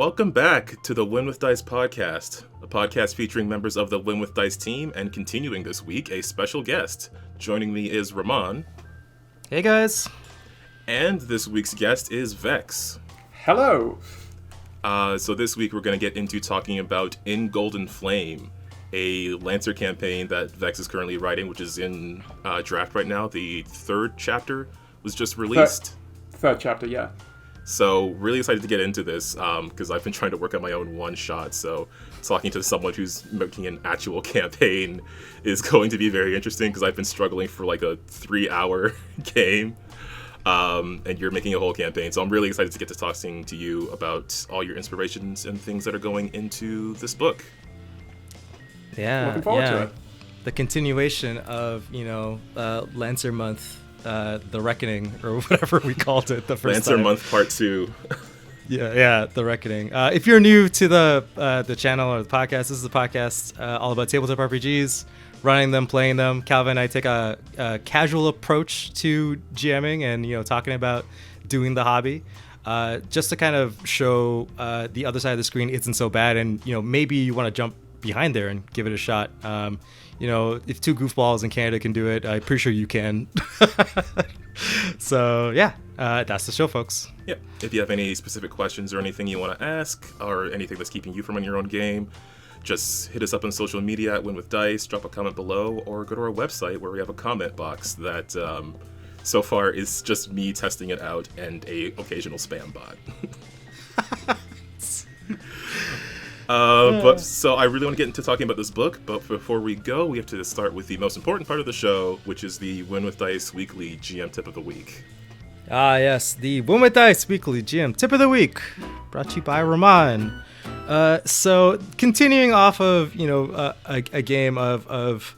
Welcome back to the Win with Dice podcast, a podcast featuring members of the Win with Dice team, and continuing this week, a special guest. Joining me is Ramon. Hey guys. And this week's guest is Vex. Hello. So this week we're going to get into talking about In Golden Flame, a Lancer campaign that Vex is currently writing, which is in draft right now. The third chapter was just released. Third chapter, yeah. So really excited to get into this because I've been trying to work on my own one-shot, so talking to someone who's making an actual campaign is going to be very interesting because I've been struggling for like a 3-hour game, and you're making a whole campaign. So I'm really excited to get to talking to you about all your inspirations and things that are going into this book. Yeah, looking forward to it. The continuation of, Lancer Month. The Reckoning, or whatever we called it the first Lancer time. Month Part 2. Yeah, The Reckoning. If you're new to the channel or the podcast, this is a podcast all about tabletop RPGs, running them, playing them. Calvin and I take a casual approach to GMing and, talking about doing the hobby. Just to kind of show the other side of the screen isn't so bad, and, maybe you want to jump behind there and give it a shot. If two goofballs in Canada can do it, I'm pretty sure you can. So, yeah, that's the show, folks. Yeah. If you have any specific questions or anything you want to ask, or anything that's keeping you from running your own game, just hit us up on social media at Win with Dice, drop a comment below, or go to our website where we have a comment box that so far is just me testing it out and a occasional spam bot. So I really want to get into talking about this book, but before we go, we have to start with the most important part of the show, which is the Win with Dice Weekly GM Tip of the Week. Yes, the Win with Dice Weekly GM Tip of the Week, brought to you by Ramon. So continuing off of, a game of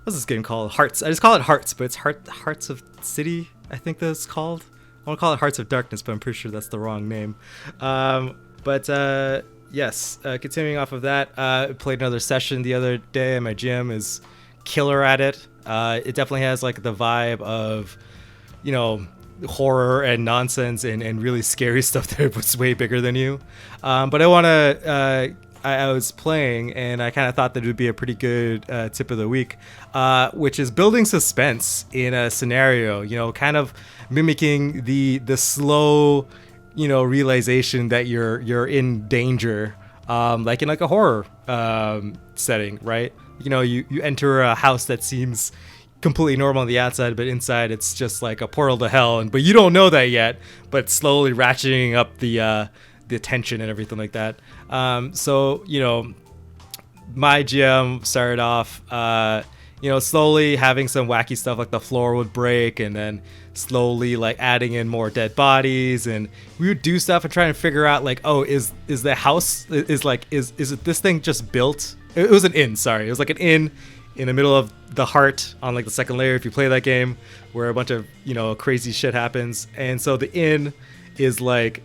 what's this game called? Hearts. I just call it Hearts, but it's Hearts of City, I think that's called. I want to call it Hearts of Darkness, but I'm pretty sure that's the wrong name. Yes, continuing off of that, I played another session the other day, and my GM is killer at it. It definitely has like the vibe of, horror and nonsense and really scary stuff that was way bigger than you. But I was playing, and I kind of thought that it would be a pretty good tip of the week, which is building suspense in a scenario, kind of mimicking the slow realization that you're in danger, like in like a horror setting, right? You enter a house that seems completely normal on the outside, but inside it's just like a portal to hell, but you don't know that yet, but slowly ratcheting up the tension and everything like that. So my GM started off slowly having some wacky stuff, like the floor would break, and then slowly like adding in more dead bodies, and we would do stuff and try and figure out like, is the house is it this thing just built? It was an inn, sorry. It was like an inn in the middle of the heart on like the second layer if you play that game, where a bunch of crazy shit happens. And so the inn is like,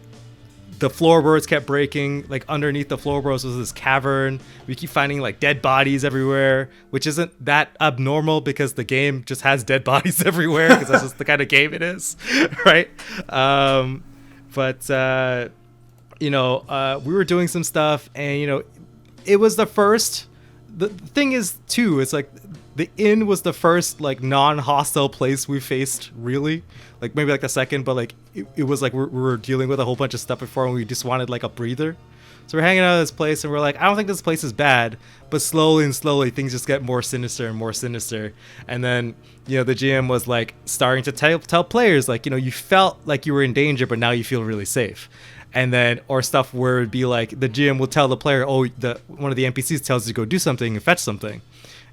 the floorboards kept breaking. Like underneath the floorboards was this cavern. We keep finding like dead bodies everywhere, which isn't that abnormal because the game just has dead bodies everywhere because that's just the kind of game it is, right? We were doing some stuff, and it was the first. The thing is too, it's like the inn was the first like non-hostile place we faced, really. Like maybe like the second, but like it was like we were dealing with a whole bunch of stuff before, and we just wanted like a breather. So we're hanging out at this place, and we're like, I don't think this place is bad, but slowly things just get more sinister and more sinister. And then the GM was like starting to tell players like, you felt like you were in danger, but now you feel really safe. And then, or stuff where it'd be like the GM will tell the player, one of the NPCs tells you to go do something and fetch something,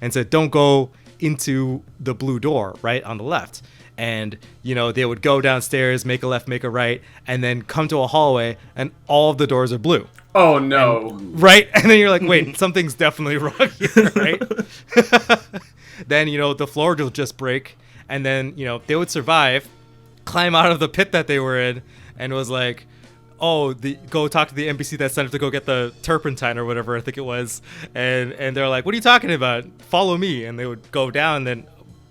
and said, don't go into the blue door right on the left. And they would go downstairs, make a left, make a right, and then come to a hallway, and all of the doors are blue. Oh no! Right? And then you're like, wait, something's definitely wrong here, right? Then the floor will just break, and then they would survive, climb out of the pit that they were in, and it was like, go talk to the NPC that sent him to go get the turpentine or whatever I think it was, and they're like, what are you talking about? Follow me. And they would go down, and then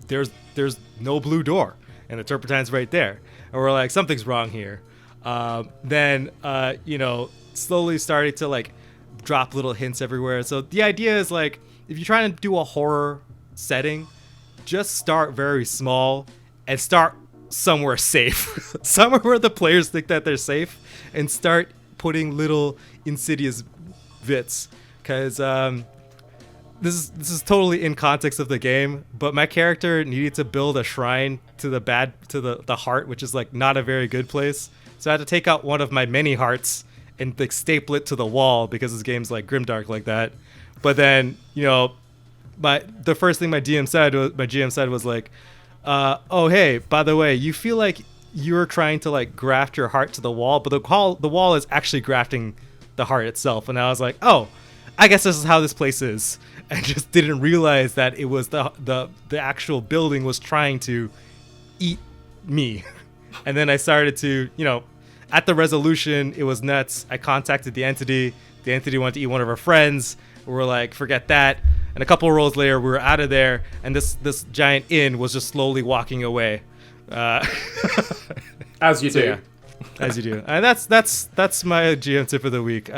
there's no blue door, and the turpentine's right there, and we're like, something's wrong here. Then slowly started to like drop little hints everywhere. So the idea is like, if you're trying to do a horror setting, just start very small and start somewhere safe, somewhere where the players think that they're safe, and start putting little insidious bits. Because this is totally in context of the game, but my character needed to build a shrine to the heart, which is like not a very good place. So I had to take out one of my many hearts and like staple it to the wall, because this game's like grimdark like that. But then, you know, the first thing my GM said was like, oh hey, by the way, you feel like you're trying to like graft your heart to the wall, but the wall is actually grafting the heart itself. And I was like, oh, I guess this is how this place is. I just didn't realize that it was the actual building was trying to eat me. And then I started to, you know, at the resolution, it was nuts. I contacted the entity. The entity wanted to eat one of our friends. We were like, forget that. And a couple of rolls later, we were out of there, and this giant inn was just slowly walking away. As you do. Yeah, as you do. And that's my GM tip of the week.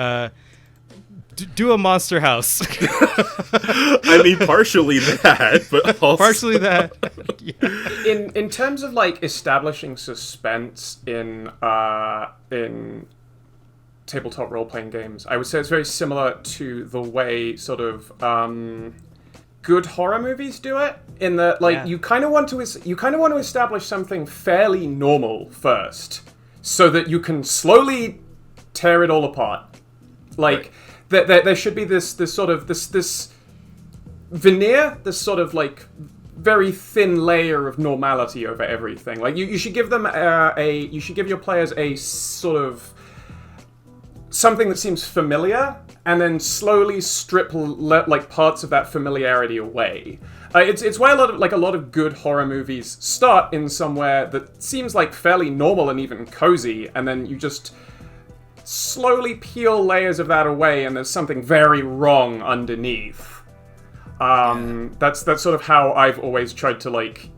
Do a monster house. I mean, partially that, but also Partially that. Yeah. In terms of like establishing suspense in tabletop role-playing games, I would say it's very similar to the way sort of good horror movies do it, in that like you kind of want to establish something fairly normal first, so that you can slowly tear it all apart. Like there should be this sort of this veneer, this sort of like very thin layer of normality over everything. Like you should give them you should give your players a sort of something that seems familiar, and then slowly strip like parts of that familiarity away. It's why a lot of good horror movies start in somewhere that seems like fairly normal and even cozy, and then you just slowly peel layers of that away, and there's something very wrong underneath. That's sort of how I've always tried to like.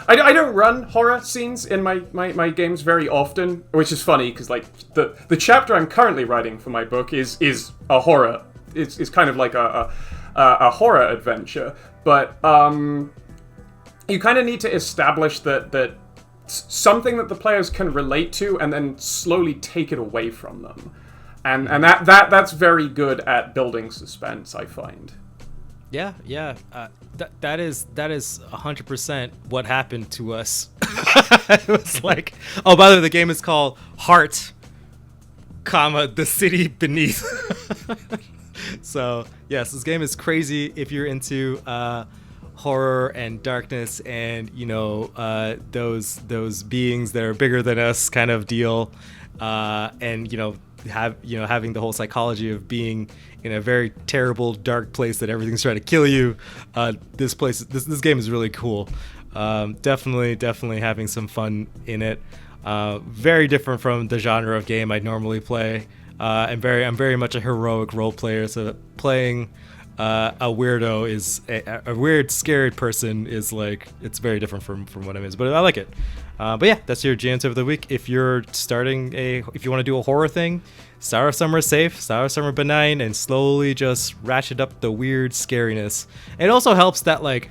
I don't run horror scenes in my games very often, which is funny because like the chapter I'm currently writing for my book is a horror. It's kind of like a horror adventure, but you kind of need to establish that something that the players can relate to, and then slowly take it away from them, and that's very good at building suspense, I find. Yeah. That is 100% what happened to us. It was like, oh, by the way, the game is called Heart, the City Beneath. So yes, this game is crazy if you're into horror and darkness, and you know those beings that are bigger than us kind of deal, and having the whole psychology of being in a very terrible dark place that everything's trying to kill you. This game is really cool. Definitely having some fun in it. Very different from the genre of game I normally play. I'm very much a heroic role player, so playing a weirdo is a weird scared person is like, it's very different from what I'm is, but I like it. But yeah, that's your GM tip of the week. If you're if you want to do a horror thing, start somewhere safe, start somewhere benign, and slowly just ratchet up the weird scariness. It also helps that like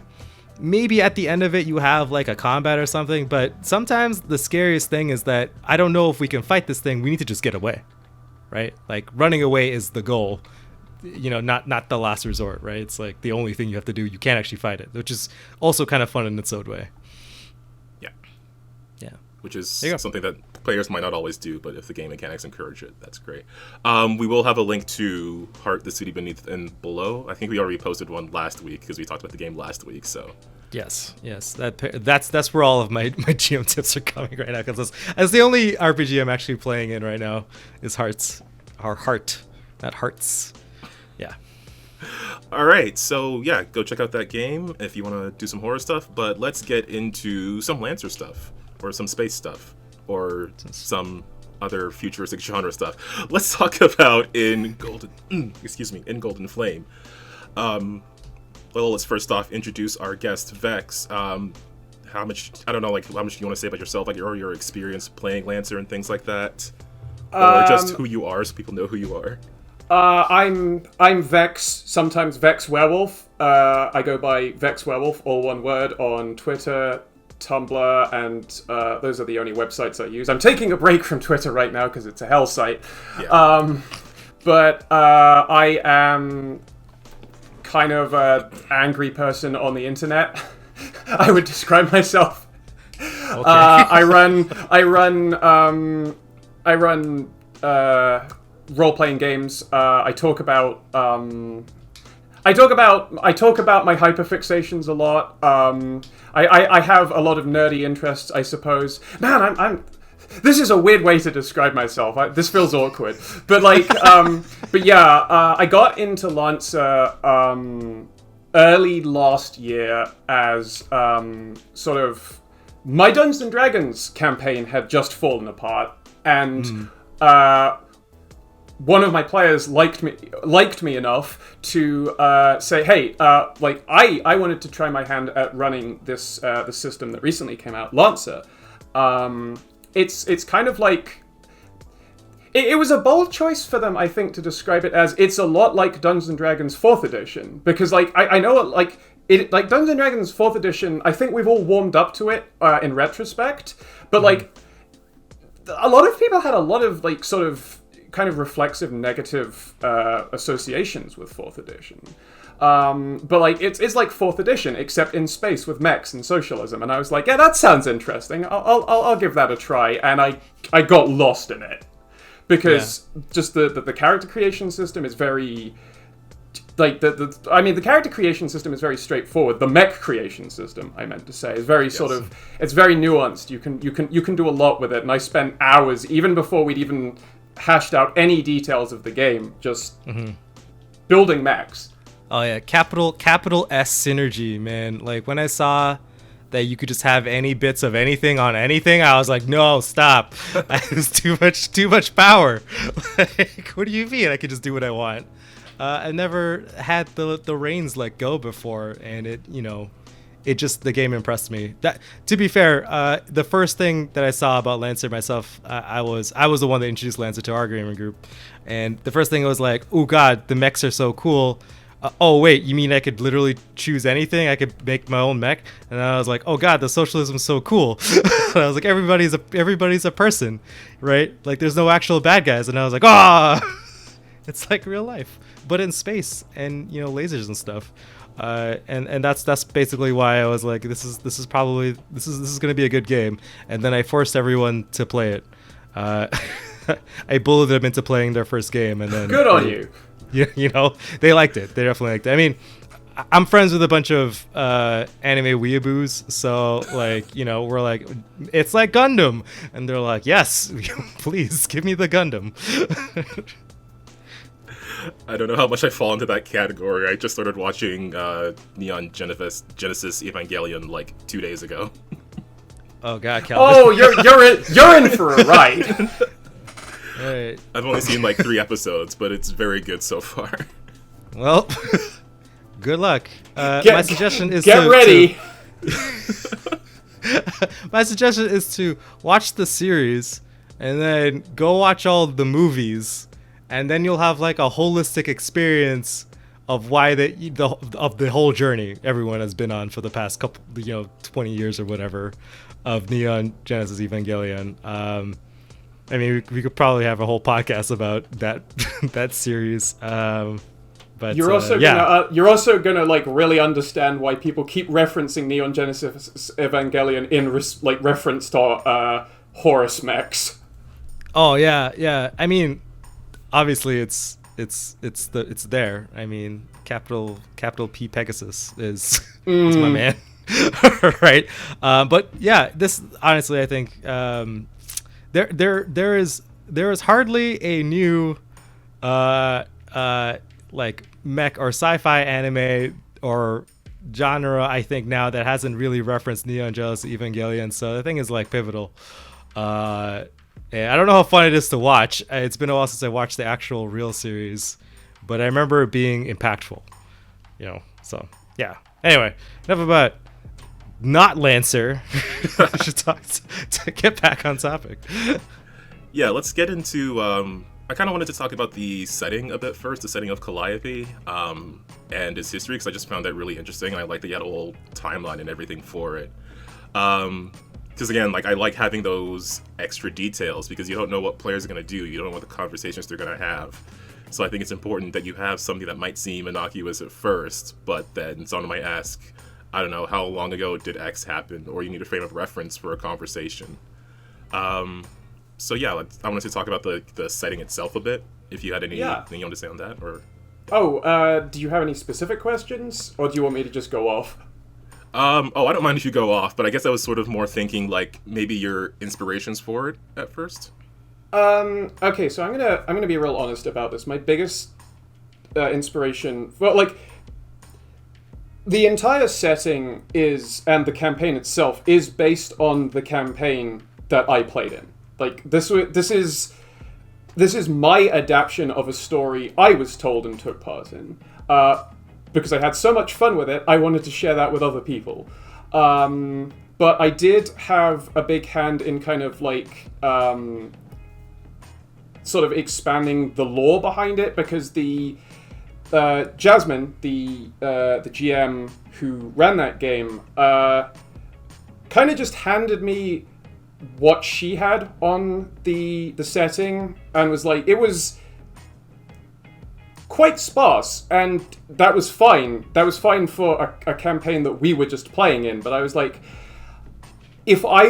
maybe at the end of it you have like a combat or something, but sometimes the scariest thing is that I don't know if we can fight this thing, we need to just get away, right? Like running away is the goal, you know, not the last resort, right? It's like the only thing you have to do. You can't actually fight it, which is also kind of fun in its own way. Yeah. Which is something that players might not always do, but if the game mechanics encourage it, that's great. We will have a link to Heart, the City Beneath and below. I think we already posted one last week because we talked about the game last week. So yes, that's where all of my GM tips are coming right now, because that's the only RPG I'm actually playing in right now is Heart, not Hearts. Yeah. All right, so yeah, go check out that game if you want to do some horror stuff. But let's get into some Lancer stuff, or some space stuff, or some other futuristic genre stuff. Let's talk about in Golden Flame. Well, let's first off introduce our guest Vex. How much do you want to say about yourself, like your experience playing Lancer and things like that? Or just who you are, so people know who you are? I'm Vex, sometimes Vex Werewolf. I go by Vex Werewolf, all one word, on Twitter, Tumblr, and those are the only websites I use. I'm taking a break from Twitter right now because it's a hell site. Yeah. But I am kind of an angry person on the internet. I would describe myself. Okay. I run role-playing games. I talk about my hyperfixations a lot. I have a lot of nerdy interests, I suppose. Man, I'm this is a weird way to describe myself. This feels awkward. But like I got into Lancer early last year as sort of my Dungeons and Dragons campaign had just fallen apart, and one of my players liked me enough to say, hey, I wanted to try my hand at running this the system that recently came out, Lancer. It's kind of like it was a bold choice for them, I think, to describe it as it's a lot like Dungeons and Dragons 4th edition, because like I know like Dungeons and Dragons 4th edition, I think we've all warmed up to it in retrospect, but like a lot of people had a lot of like sort of kind of reflexive negative associations with 4th edition. But like it's like 4th edition except in space with mechs and socialism, and I was like, yeah, that sounds interesting. I'll give that a try, and I got lost in it because just the character creation system is very like the character creation system is very straightforward. The mech creation system, I meant to say, is very sort of, it's very nuanced. You can do a lot with it, and I spent hours even before we'd even hashed out any details of the game just building mechs. Oh yeah, capital S synergy, man. Like when I saw that you could just have any bits of anything on anything, I was like, no, stop. It's too much power. Like, what do you mean? I could just do what I want. I never had the reins let go before, and the game impressed me. That, to be fair, the first thing that I saw about Lancer myself, I was the one that introduced Lancer to our gaming group, and the first thing was like, oh god, the mechs are so cool. Oh wait, you mean I could literally choose anything? I could make my own mech? And I was like, oh god, the socialism's so cool. And I was like, everybody's a person, right? Like there's no actual bad guys. And I was like, it's like real life, but in space and lasers and stuff. And that's basically why I was like, this is gonna be a good game. And then I forced everyone to play it. I bullied them into playing their first game, and then good on you. They liked it. They definitely liked it. I mean, I'm friends with a bunch of anime weeaboos, so like, we're like, it's like Gundam, and they're like, yes, please give me the Gundam. I don't know how much I fall into that category. I just started watching Neon Genesis Evangelion like 2 days ago. Oh god, Calvin. Oh, you're in for a ride. Right. I've only seen like 3 episodes, but it's very good so far. Well, good luck. My suggestion is get ready. My suggestion is to watch the series and then go watch all the movies, and then you'll have like a holistic experience of why of the whole journey everyone has been on for the past couple 20 years or whatever of Neon Genesis Evangelion. I mean, we could probably have a whole podcast about that series. But you're also gonna like really understand why people keep referencing Neon Genesis Evangelion in reference to Horus mechs. Oh yeah. I mean, obviously it's there. I mean, capital P Pegasus is my man, right? But yeah, this honestly, I think there is hardly a new like mech or sci-fi anime or genre, I think, now that hasn't really referenced Neon Genesis Evangelion. So the thing is like pivotal. And I don't know how fun it is to watch. It's been a while since I watched the actual real series, but I remember it being impactful. So yeah. Anyway, enough about not Lancer. I should talk to get back on topic. Yeah, let's get into. I kind of wanted to talk about the setting a bit first, the setting of Calliope, and its history, because I just found that really interesting, and I like that you had a whole timeline and everything for it. Because again, like I like having those extra details because you don't know what players are going to do, you don't know what the conversations they're going to have. So I think it's important that you have something that might seem innocuous at first, but then someone might ask, I don't know, how long ago did X happen, or you need a frame of reference for a conversation. So yeah, I wanted to talk about the setting itself a bit. If you had anything you want to say on that, or do you have any specific questions, or do you want me to just go off? I don't mind if you go off, but I guess I was sort of more thinking like maybe your inspirations for it at first. Okay, so I'm gonna be real honest about this. My biggest inspiration, well, like the entire setting and the campaign itself is based on the campaign that I played in. Like this is my adaptation of a story I was told and took part in. Because I had so much fun with it, I wanted to share that with other people. But I did have a big hand in kind of like sort of expanding the lore behind it, because the Jasmine, the GM who ran that game, kind of just handed me what she had on the setting, and was like, it was quite sparse, and that was fine. That was fine for a campaign that we were just playing in. But I was like, if I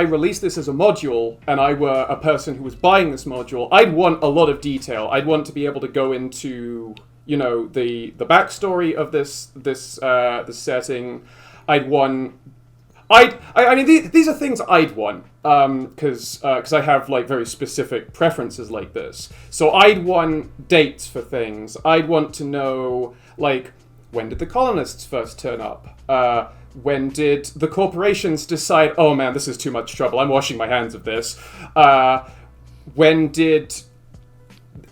released this as a module and I were a person who was buying this module, I'd want a lot of detail. I'd want to be able to go into, you know, the backstory of this setting. I mean, these are things I'd want, because I have like very specific preferences like this. So I'd want dates for things. I'd want to know, like, when did the colonists first turn up? When did the corporations decide, oh man, this is too much trouble, I'm washing my hands of this? When did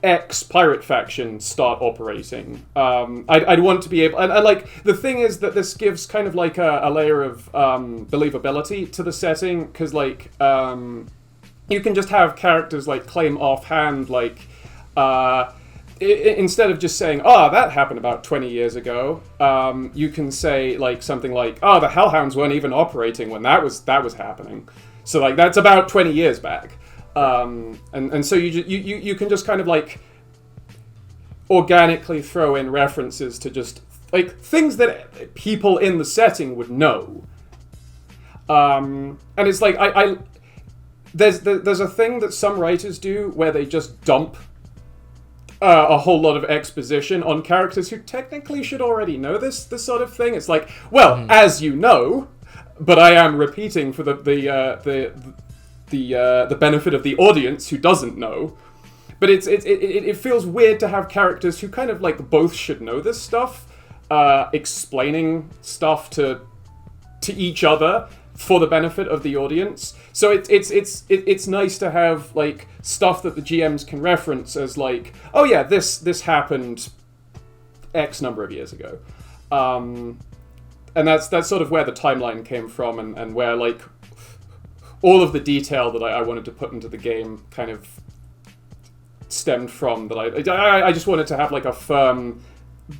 X pirate faction start operating? I'd want to be able, and like the thing is that this gives kind of like a layer of believability to the setting, because like you can just have characters like claim offhand, like instead of just saying, oh, that happened about 20 years ago, you can say like something like, oh, the Hellhounds weren't even operating when that was happening, so like that's about 20 years back. And so you can just kind of like organically throw in references to just like things that people in the setting would know. And it's like there's a thing that some writers do where they just dump a whole lot of exposition on characters who technically should already know this sort of thing. It's like, well, as you know, but I am repeating for the benefit of the audience who doesn't know. But it feels weird to have characters who kind of like both should know this stuff, explaining stuff to each other for the benefit of the audience. So it's nice to have like stuff that the GMs can reference as like, oh yeah, this happened X number of years ago. And that's sort of where the timeline came from, and where like all of the detail that I wanted to put into the game kind of stemmed from. That I just wanted to have like a firm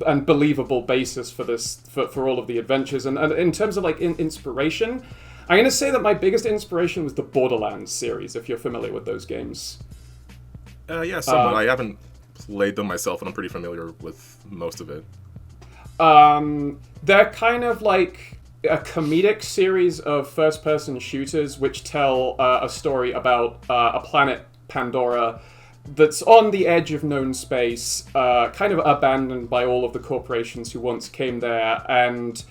and believable basis for this, for all of the adventures. And in terms of like inspiration, I'm going to say that my biggest inspiration was the Borderlands series, if you're familiar with those games. Yeah, somewhat. I haven't played them myself, and I'm pretty familiar with most of it. They're kind of like a comedic series of first-person shooters which tell a story about a planet, Pandora, that's on the edge of known space, kind of abandoned by all of the corporations who once came there, and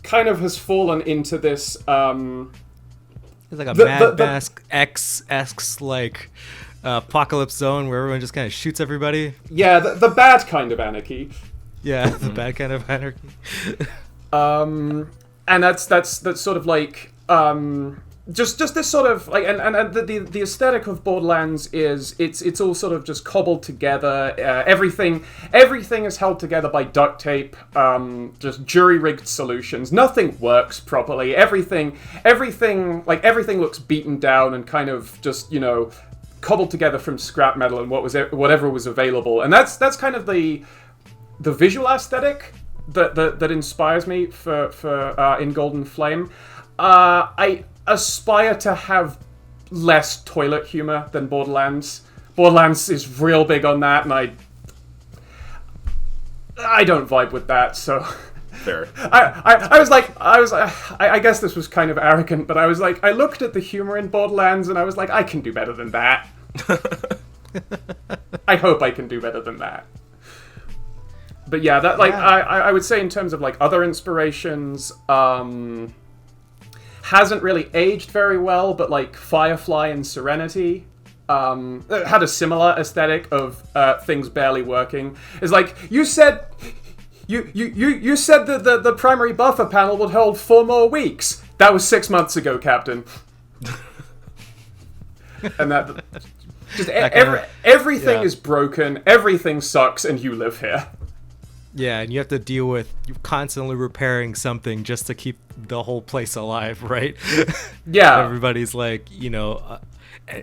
kind of has fallen into this... it's like a Mad Max-esque like apocalypse zone where everyone just kind of shoots everybody. Yeah, the bad kind of anarchy. Yeah, the bad kind of anarchy. And that's sort of like just this sort of like, and the aesthetic of Borderlands is it's all sort of just cobbled together. Everything is held together by duct tape. Just jury-rigged solutions. Nothing works properly. Everything looks beaten down and kind of just, you know, cobbled together from scrap metal and whatever was available. And that's kind of the visual aesthetic that inspires me for in Golden Flame. I aspire to have less toilet humor than Borderlands. Borderlands is real big on that, and I don't vibe with that. So Fair. I guess this was kind of arrogant, but I was like, I looked at the humor in Borderlands, and I was like, I can do better than that. I hope I can do better than that. But yeah, that like I would say in terms of like other inspirations, hasn't really aged very well, but like Firefly and Serenity had a similar aesthetic of things barely working. It's like you said that the primary buffer panel would hold 4 more weeks. That was 6 months ago, Captain. And that just everything is broken, everything sucks, and you live here. Yeah, and you have to deal with constantly repairing something just to keep the whole place alive, right? Yeah. Everybody's like, you know,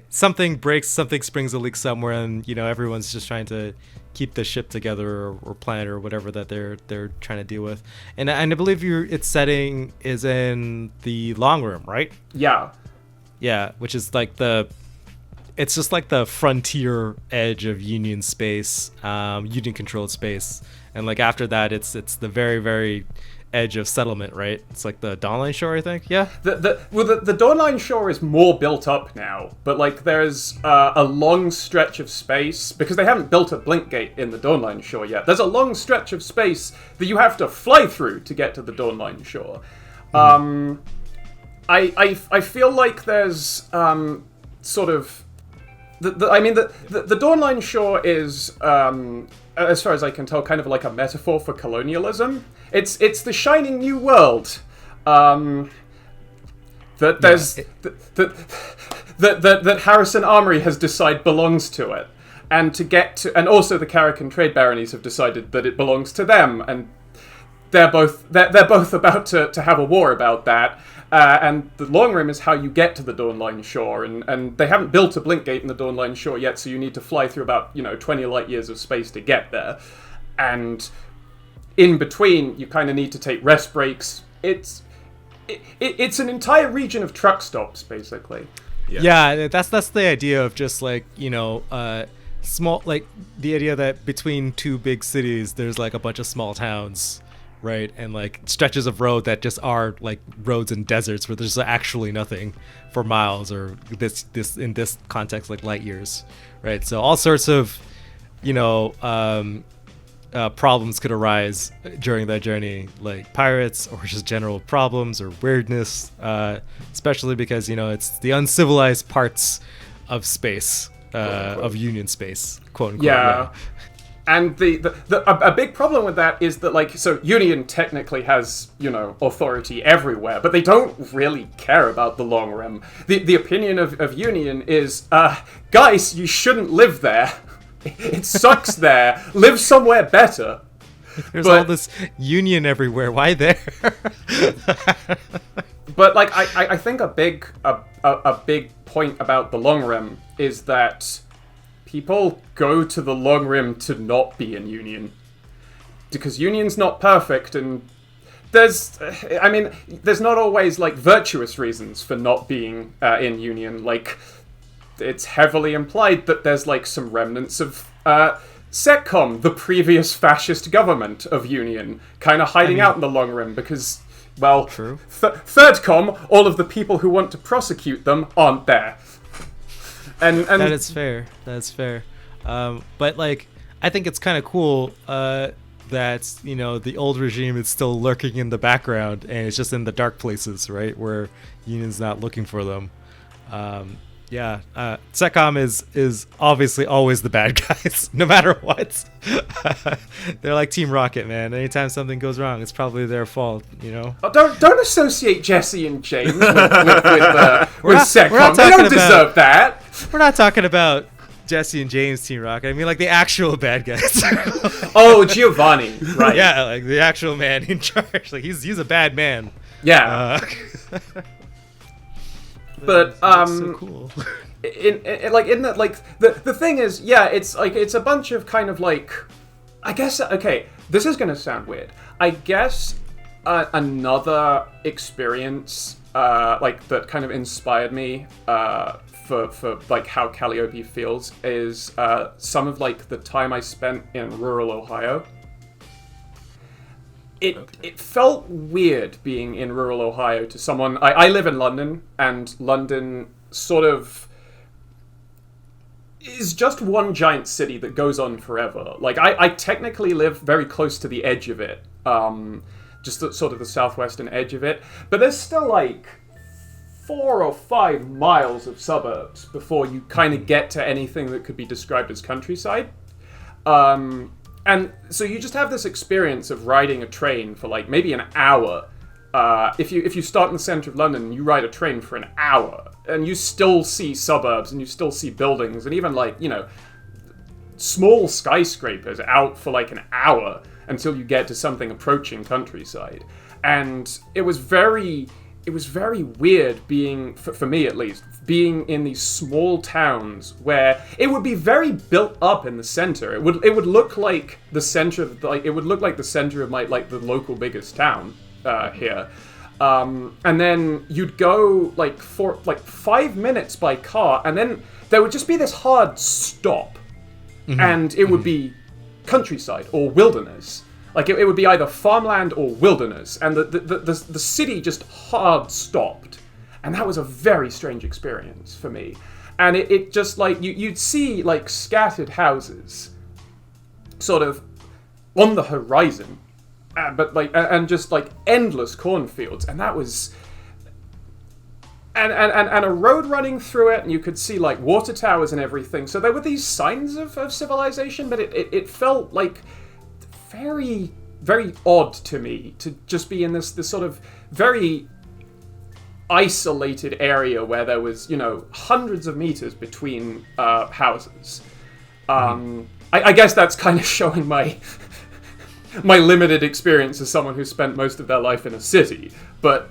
something breaks, something springs a leak somewhere, and, you know, everyone's just trying to keep the ship together or planet or whatever that they're trying to deal with. And I believe its setting is in the long room, right? Yeah. Yeah, which is like it's just like the frontier edge of Union space, Union controlled space. And like after that, it's the very, very edge of settlement, right? It's like the Dawnline Shore, I think. Yeah. The Dawnline Shore is more built up now, but like there's a long stretch of space because they haven't built a blink gate in the Dawnline Shore yet. There's a long stretch of space that you have to fly through to get to the Dawnline Shore. I feel like there's sort of the Dawnline Shore is as far as I can tell, kind of like a metaphor for colonialism. It's the shining new world that Harrison Armory has decided belongs to it, and also the Caracan trade baronies have decided that it belongs to them, and they're both about to have a war about that. And the long room is how you get to the Dawnline Shore, and they haven't built a blink gate in the Dawnline Shore yet, so you need to fly through about 20 light years of space to get there. And in between, you kind of need to take rest breaks. It's an entire region of truck stops, basically. Yeah, that's the idea of just like small, like the idea that between two big cities, there's like a bunch of small towns. Right, and like stretches of road that just are like roads in deserts where there's actually nothing for miles, or this in this context like light years, right? So all sorts of problems could arise during that journey, like pirates or just general problems or weirdness, especially because it's the uncivilized parts of space, of Union space, quote unquote. Yeah. And a big problem with that is that, so Union technically has, authority everywhere, but they don't really care about the long rim. The opinion of Union is, guys, you shouldn't live there. It sucks there. Live somewhere better. There's all this Union everywhere. Why there? But, I think a big point about the long rim is that people go to the long rim to not be in Union. Because Union's not perfect, and there's not always, virtuous reasons for not being in Union. It's heavily implied that there's, some remnants of SETCOM, the previous fascist government of Union, kind of hiding out in the long rim because, well, ThirdCom, all of the people who want to prosecute them aren't there. And that is fair. That's fair. But I think it's kind of cool that the old regime is still lurking in the background, and it's just in the dark places, right, where Union's not looking for them. Yeah, Setcom is obviously always the bad guys, no matter what. They're like Team Rocket, man. Anytime something goes wrong, it's probably their fault, you know? Oh, don't associate Jesse and James with Setcom. They don't deserve that. We're not talking about Jesse and James Team Rocket. I mean, like, the actual bad guys. Oh, Giovanni, right. Yeah, like, the actual man in charge. Like, he's a bad man. Yeah. But so cool. The thing is, yeah, it's like it's a bunch of kind of like, I guess, okay, this is gonna sound weird. I guess another experience like that kind of inspired me for like how Calliope feels is some of like the time I spent in rural Ohio. It felt weird being in rural Ohio to someone. I live in London, and London sort of is just one giant city that goes on forever. Like, I technically live very close to the edge of it, just sort of the southwestern edge of it, but there's still like 4 or 5 miles of suburbs before you kind of get to anything that could be described as countryside. And so you just have this experience of riding a train for like maybe an hour. If you start in the center of London and you ride a train for an hour, and you still see suburbs and you still see buildings and even like, you know, small skyscrapers out for like an hour until you get to something approaching countryside. And it was very weird being, for me at least, being in these small towns where it would be very built up in the center. It would look like the center of the center of the local biggest town here. And then you'd go like for like 5 minutes by car, and then there would just be this hard stop, and it would be countryside or wilderness. Like, it would be either farmland or wilderness, and the city just hard stopped. And that was a very strange experience for me. And it just, like, you'd see, like, scattered houses sort of on the horizon, but, like, and just, like, endless cornfields. And that was... And a road running through it, and you could see, like, water towers and everything. So there were these signs of civilization, but it felt, like... very, very odd to me to just be in this sort of very isolated area where there was, you know, hundreds of meters between houses. I guess that's kind of showing my limited experience as someone who spent most of their life in a city. But,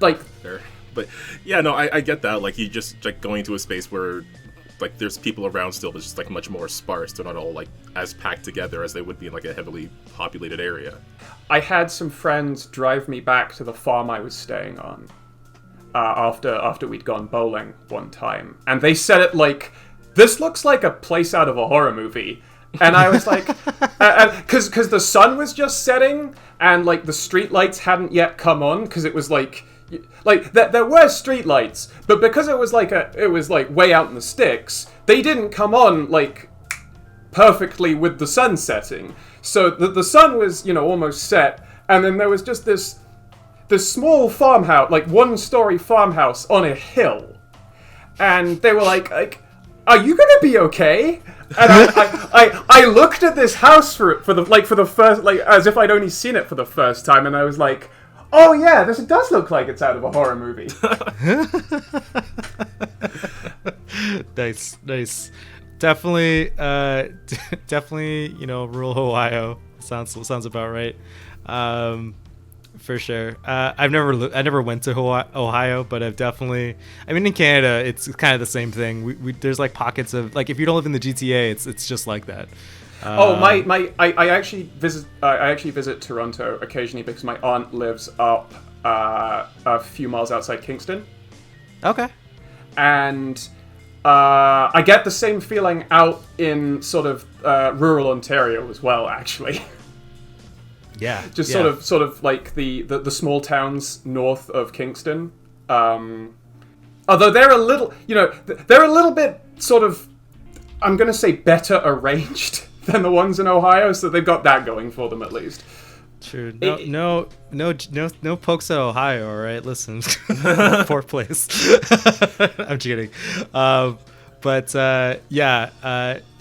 like... But, yeah, no, I get that. Like, you just, like, going to a space where... like there's people around still, but it's just like much more sparse. They're not all like as packed together as they would be in like a heavily populated area. I had some friends drive me back to the farm I was staying on after we'd gone bowling one time, and they said it like, this looks like a place out of a horror movie. And I was like, because the sun was just setting, and like the street lights hadn't yet come on, because it was like there were street lights, but because it was like way out in the sticks, they didn't come on like perfectly with the sun setting. So the sun was, you know, almost set, and then there was just this small farmhouse, like 1-story farmhouse on a hill, and they were like, are you gonna be okay? And I looked at this house for the first, like, as if I'd only seen it for the first time, and I was like, oh yeah, this does look like it's out of a horror movie. Nice. Definitely, you know, rural Ohio sounds about right. For sure. I never went to Ohio, but I've definitely. I mean, in Canada, it's kind of the same thing. We there's like pockets of, like, if you don't live in the GTA, it's just like that. I actually visit Toronto occasionally because my aunt lives up a few miles outside Kingston. Okay. And I get the same feeling out in sort of rural Ontario as well, actually. Yeah. Just sort of like the small towns north of Kingston. Although they're a little bit sort of, I'm going to say, better arranged than the ones in Ohio, so they've got that going for them at least. Sure. No pokes at Ohio, all right? Listen. Fourth place. I'm just kidding.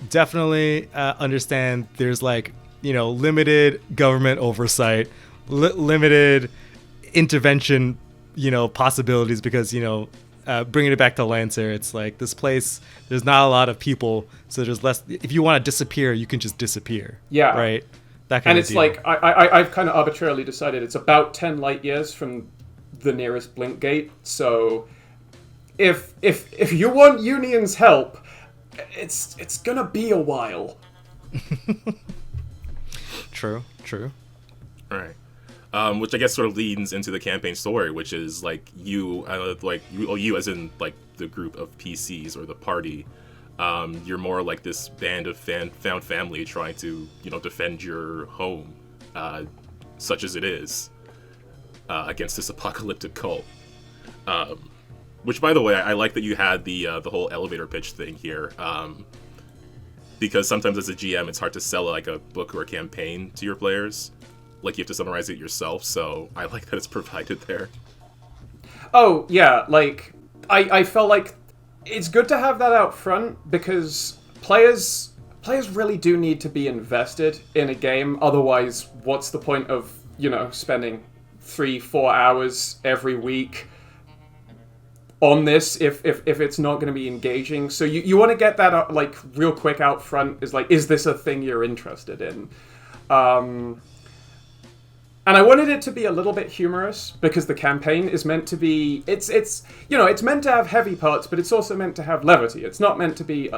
Definitely understand there's like, limited government oversight, limited intervention, possibilities because, bringing it back to Lancer, it's like this place, there's not a lot of people, so there's less. If you want to disappear, you can just disappear. Yeah. Right? And it's like, I've kind of arbitrarily decided it's about 10 light years from the nearest blink gate. So if you want Union's help, it's gonna be a while. True. All right. Which I guess sort of leads into the campaign story, which is like you as in like the group of PCs or the party. You're more like this band of found family trying to, defend your home, such as it is, against this apocalyptic cult. Which, by the way, I like that you had the whole elevator pitch thing here, because sometimes as a GM, it's hard to sell like a book or a campaign to your players. Like you have to summarize it yourself. So I like that it's provided there. Oh yeah, like I felt like it's good to have that out front because players really do need to be invested in a game. Otherwise, what's the point of, spending 3-4 hours every week on this if it's not going to be engaging? So you want to get that like real quick out front, is like, is this a thing you're interested in? And I wanted it to be a little bit humorous because the campaign is meant to be, it's meant to have heavy parts, but it's also meant to have levity. It's not meant to be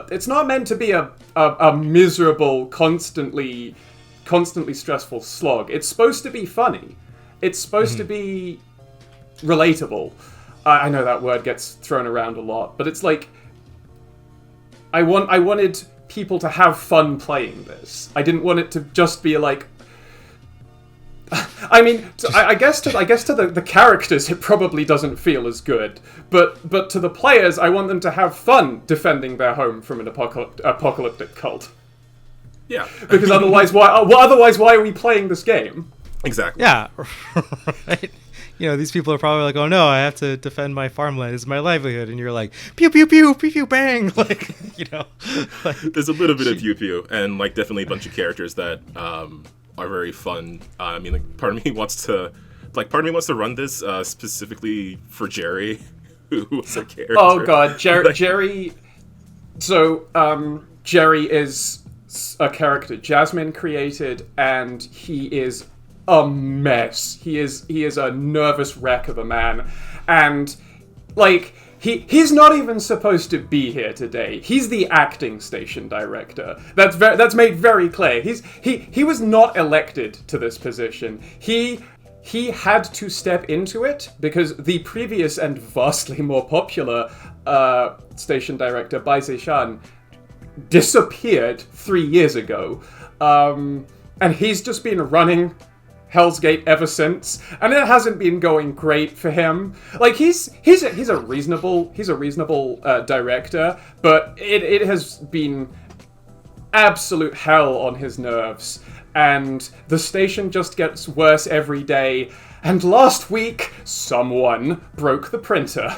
a miserable, constantly stressful slog. It's supposed to be funny. It's supposed to be relatable. I know that word gets thrown around a lot, but it's like I wanted people to have fun playing this. I didn't want it to just be like, I mean, I guess to the characters, it probably doesn't feel as good. But to the players, I want them to have fun defending their home from an apocalyptic cult. Yeah. Because otherwise, why are we playing this game? Exactly. Yeah. Right. These people are probably like, oh no, I have to defend my farmland. It's my livelihood. And you're like, pew, pew, pew, pew, pew, bang. Like, like, there's a little bit of pew, pew, and like definitely a bunch of characters that, are very fun. I mean, like, part of me wants to run this specifically for Jerry, who was a character. Oh god, Jerry. So, Jerry is a character Jasmine created, and he is a mess. He is a nervous wreck of a man, and like. He's not even supposed to be here today. He's the acting station director. That's made very clear. He was not elected to this position. He had to step into it because the previous and vastly more popular station director, Bai Zishan, disappeared 3 years ago. And he's just been running Hell's Gate ever since, and it hasn't been going great for him. Like he's a reasonable director, but it has been absolute hell on his nerves, and the station just gets worse every day. And last week, someone broke the printer.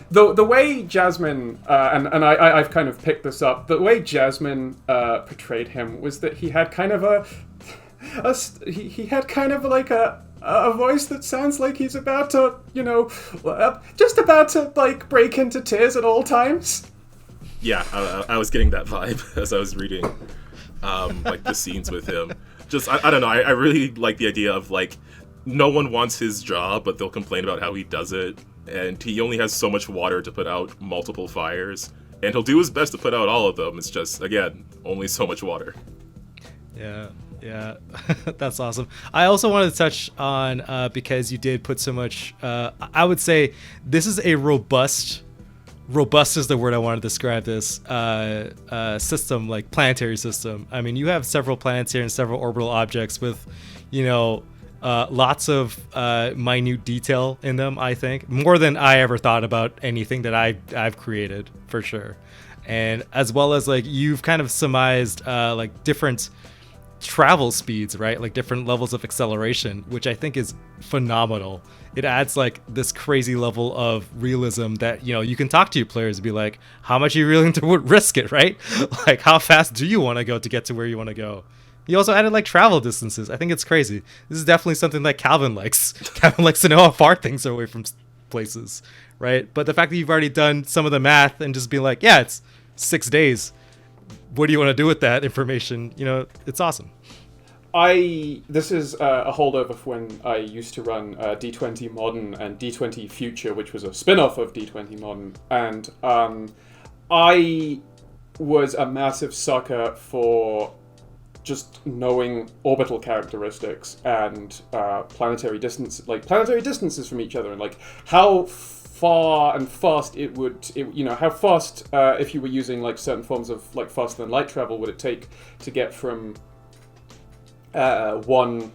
The way Jasmine I've kind of picked this up. The way Jasmine portrayed him was that he had kind of a voice that sounds like he's about to, just about to like break into tears at all times. Yeah, I was getting that vibe as I was reading, like the scenes with him. Just I don't know. I really like the idea of like no one wants his job, but they'll complain about how he does it. And he only has so much water to put out multiple fires. And he'll do his best to put out all of them. It's just, again, only so much water. Yeah. That's awesome. I also wanted to touch on, because you did put so much, I would say this is a robust is the word I want to describe this, system, like planetary system. I mean, you have several planets here and several orbital objects with, lots of minute detail in them, I think. More than I ever thought about anything that I've created, for sure. And as well as, like, you've kind of surmised, like, different travel speeds, right? Like different levels of acceleration, which I think is phenomenal. It adds like this crazy level of realism that, you know, you can talk to your players and be like, how much are you willing to risk it, right? Like, how fast do you want to go to get to where you want to go? You also added like travel distances. I think it's crazy. This is definitely something that Calvin likes. Calvin likes to know how far things are away from places, right? But the fact that you've already done some of the math and just be like, yeah, it's 6 days. What do you want to do with that information? You know, it's awesome. This is a holdover for when I used to run D20 Modern and D20 Future, which was a spin-off of D20 Modern. And I was a massive sucker for just knowing orbital characteristics and planetary distances from each other, and like how far and fast how fast if you were using like certain forms of like faster than light travel would it take to get from one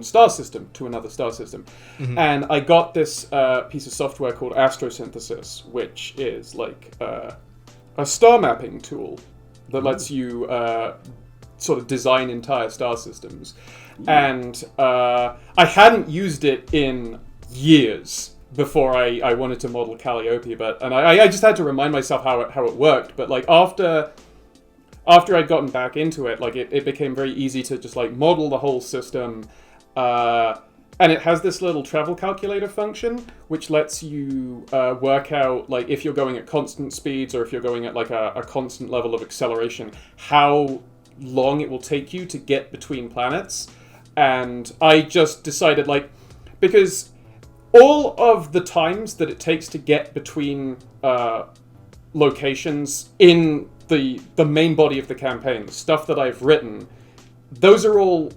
star system to another star system. Mm-hmm. And I got this piece of software called Astrosynthesis, which is like a star mapping tool that lets you sort of design entire star systems. And I hadn't used it in years before I wanted to model Calliope, and I just had to remind myself how it worked. But like after I'd gotten back into it, like it became very easy to just like model the whole system. And it has this little travel calculator function, which lets you work out like if you're going at constant speeds or if you're going at like a constant level of acceleration, how long it will take you to get between planets. And I just decided like, because all of the times that it takes to get between locations in the main body of the campaign, the stuff that I've written, those are all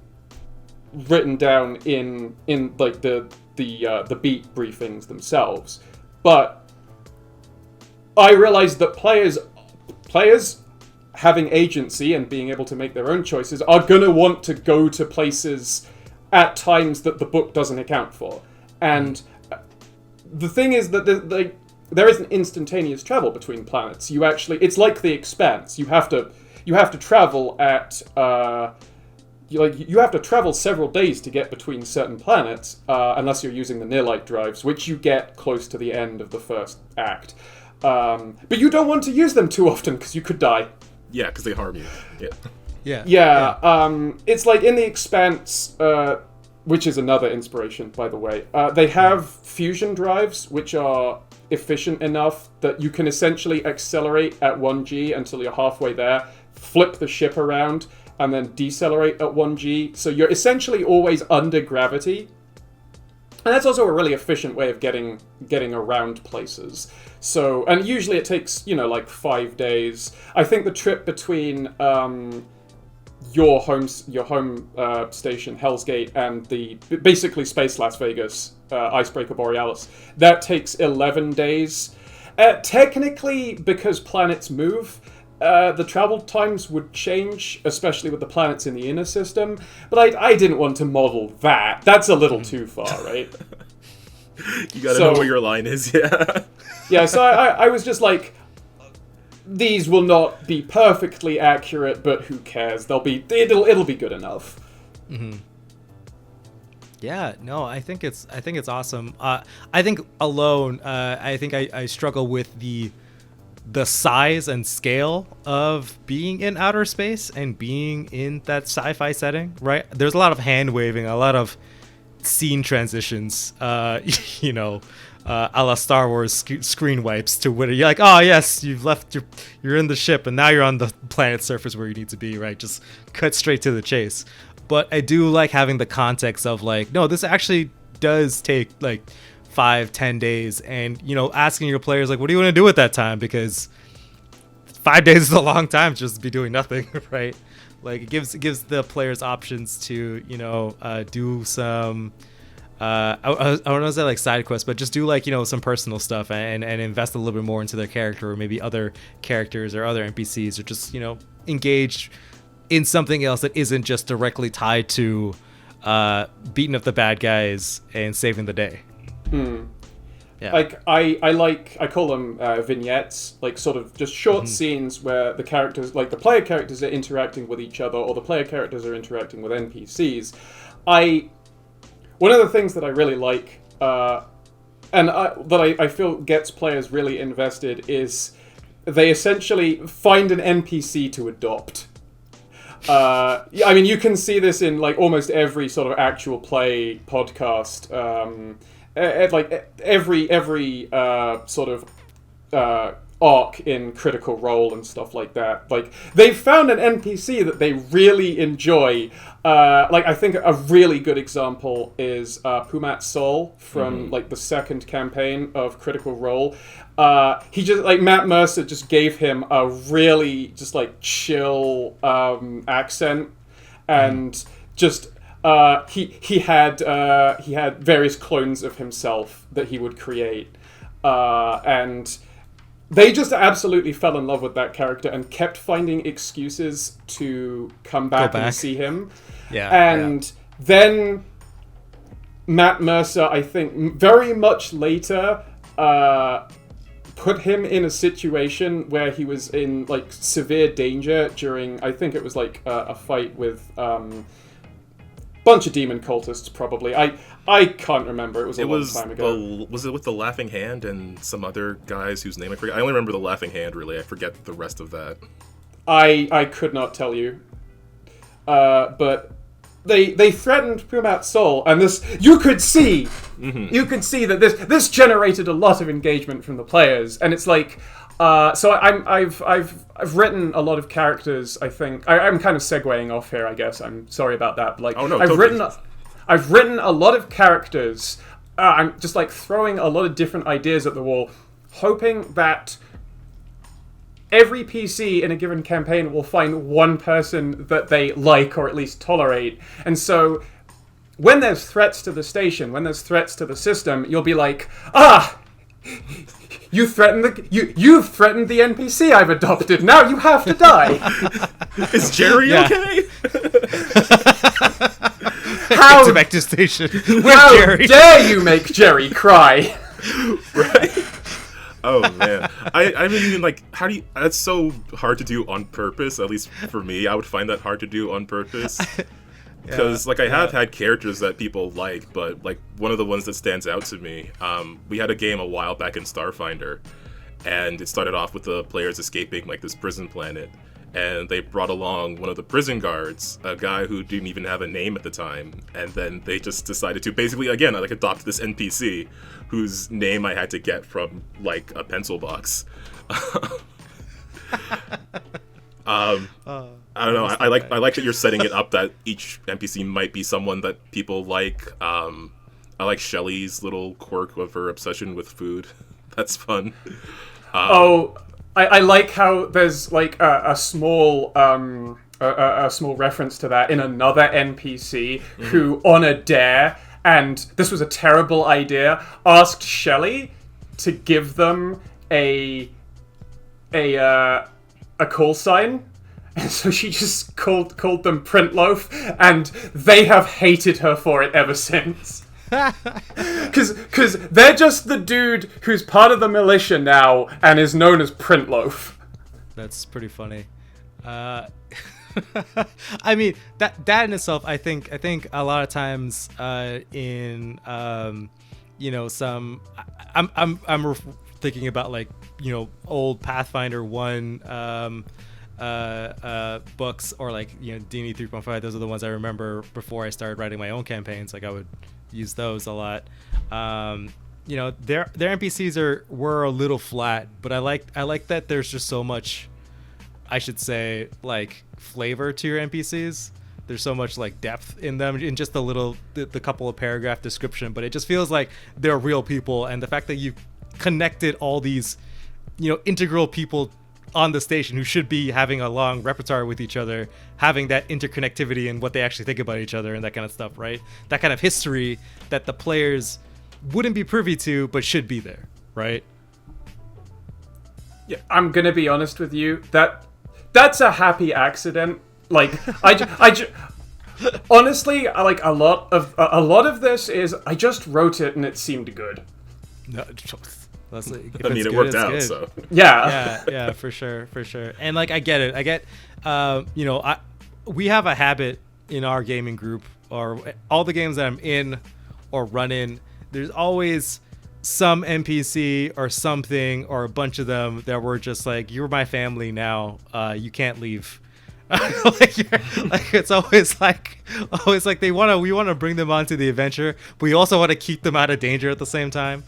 written down in like the beat briefings themselves. But I realized that players having agency and being able to make their own choices are gonna want to go to places at times that the book doesn't account for. And the thing is that there isn't instantaneous travel between planets. It's like The Expanse. You have to travel at you have to travel several days to get between certain planets, unless you're using the near light drives, which you get close to the end of the first act. But you don't want to use them too often because you could die. Yeah, because they harm you. Yeah. Yeah. It's like in The Expanse. Which is another inspiration, by the way. They have fusion drives, which are efficient enough that you can essentially accelerate at 1G until you're halfway there, flip the ship around, and then decelerate at 1G. So you're essentially always under gravity. And that's also a really efficient way of getting around places. So, and usually it takes, like 5 days. I think the trip between your home station, Hell's Gate, and the basically Space Las Vegas, Icebreaker Borealis, that takes 11 days. Technically, because planets move, the travel times would change, especially with the planets in the inner system. But I didn't want to model that. That's a little too far, right? You gotta know where your line is, yeah. Yeah, so I was just like, these will not be perfectly accurate, but who cares? It'll be good enough. Mm-hmm. Yeah, no, I think it's awesome. I think alone, I think I struggle with the size and scale of being in outer space and being in that sci-fi setting, right? There's a lot of hand waving, a lot of scene transitions, a la Star Wars screen wipes to where you're like, oh yes, you're in the ship and now you're on the planet's surface where you need to be, right? Just cut straight to the chase. But I do like having the context of like, no, this actually does take like 5-10 days, and asking your players like, what do you want to do at that time? Because 5 days is a long time to just be doing nothing, right? Like it gives the players options to do some I don't know if that like side quests, but just do like some personal stuff and invest a little bit more into their character, or maybe other characters or other NPCs, or just engage in something else that isn't just directly tied to beating up the bad guys and saving the day. Yeah. Like I call them vignettes, like sort of just short scenes where the characters, like the player characters, are interacting with each other, or the player characters are interacting with NPCs. One of the things that I really like, that I feel gets players really invested, is they essentially find an NPC to adopt. I mean, you can see this in like almost every sort of actual play podcast. Like every sort of arc in Critical Role and stuff like that. Like they've found an NPC that they really enjoy. Like I think a really good example is Pumat Sol from like the second campaign of Critical Role. He just like Matt Mercer just gave him a really just like chill accent, and just he had various clones of himself that he would create, and they just absolutely fell in love with that character and kept finding excuses to come back and see him. And then Matt Mercer, I think, very much later, put him in a situation where he was in like severe danger during, I think it was like a fight with bunch of demon cultists, probably. I can't remember. It was a long time ago. Was it with the Laughing Hand and some other guys whose name I forget? I only remember the Laughing Hand, really. I forget the rest of that. I could not tell you. But they threatened Pumat Sol, and this you could see that this generated a lot of engagement from the players, and it's like. So I've written a lot of characters. I think I'm kind of segueing off here. I guess I'm sorry about that. But like, I've written a lot of characters. I'm just like throwing a lot of different ideas at the wall, hoping that every PC in a given campaign will find one person that they like or at least tolerate. And so when there's threats to the station, when there's threats to the system, you'll be like, You've threatened the NPC I've adopted. Now you have to die. Is Jerry okay? How back to station? How dare you make Jerry cry? Right? Oh man, I mean, like, how do you? That's so hard to do on purpose. At least for me, I would find that hard to do on purpose. Because, I have had characters that people like, but, like, one of the ones that stands out to me, we had a game a while back in Starfinder, and it started off with the players escaping, like, this prison planet, and they brought along one of the prison guards, a guy who didn't even have a name at the time, and then they just decided to basically, again, like, adopt this NPC, whose name I had to get from, like, a pencil box. I don't know. I like that you're setting it up that each NPC might be someone that people like. I like Shelley's little quirk of her obsession with food. That's fun. I like how there's like a small reference to that in another NPC who, on a dare, and this was a terrible idea, asked Shelley to give them a call sign. And so she just called them Printloaf, and they have hated her for it ever since. Because they're just the dude who's part of the militia now and is known as Printloaf. That's pretty funny. I mean, that in itself, I think a lot of times in some I'm thinking about like old Pathfinder 1 books, or like D&D 3.5. Those are the ones I remember before I started writing my own campaigns. Like I would use those a lot. Their NPCs were a little flat, but I like that there's just so much, I should say, like flavor to your NPCs. There's so much like depth in them in just the couple of paragraph description, but it just feels like they're real people, and the fact that you connected all these integral people on the station who should be having a long repertoire with each other, having that interconnectivity and what they actually think about each other and that kind of stuff, right? That kind of history that the players wouldn't be privy to but should be there, right? Yeah, I'm gonna be honest with you, that's a happy accident. Like honestly, like a lot of this is I just wrote it and it seemed good. No, if I mean, it's it good, worked it's out, good. so. Yeah, for sure. And like, I get it. We have a habit in our gaming group, or all the games that I'm in or run in. There's always some NPC or something or a bunch of them that we're just like, you're my family now. You can't leave. It's always like we want to bring them onto the adventure, but we also want to keep them out of danger at the same time,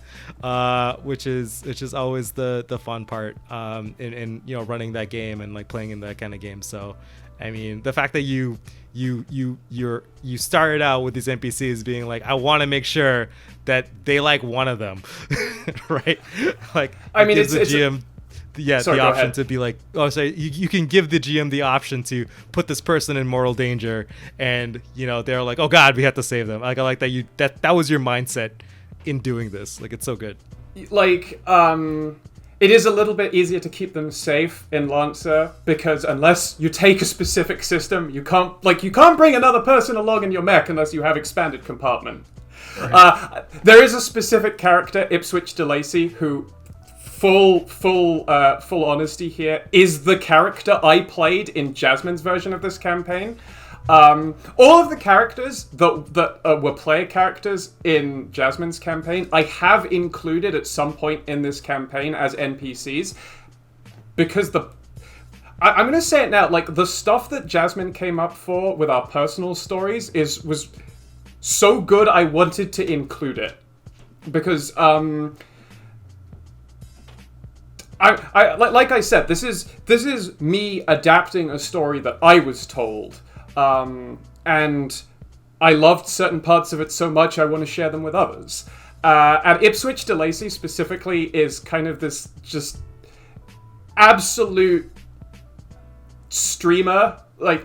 which is always the fun part in running that game and like playing in that kind of game. So I mean, the fact that you started out with these NPCs being like, I want to make sure that they like one of them, right? Like, I mean, it's the GM. The option to be like, you can give the GM the option to put this person in mortal danger, and they're like, oh god, we have to save them. Like, I like that that was your mindset in doing this. Like, it's so good. Like, it is a little bit easier to keep them safe in Lancer, because unless you take a specific system, you can't bring another person along in your mech unless you have expanded compartment. Right. There is a specific character, Ipswich DeLacy, who, full honesty here, is the character I played in Jasmine's version of this campaign. All of the characters that were player characters in Jasmine's campaign, I have included at some point in this campaign as NPCs, because I'm going to say it now, like, the stuff that Jasmine came up for with our personal stories was so good I wanted to include it. Because, like I said, this is me adapting a story that I was told. And I loved certain parts of it so much I want to share them with others. And Ipswich DeLacy specifically is kind of this just absolute streamer, like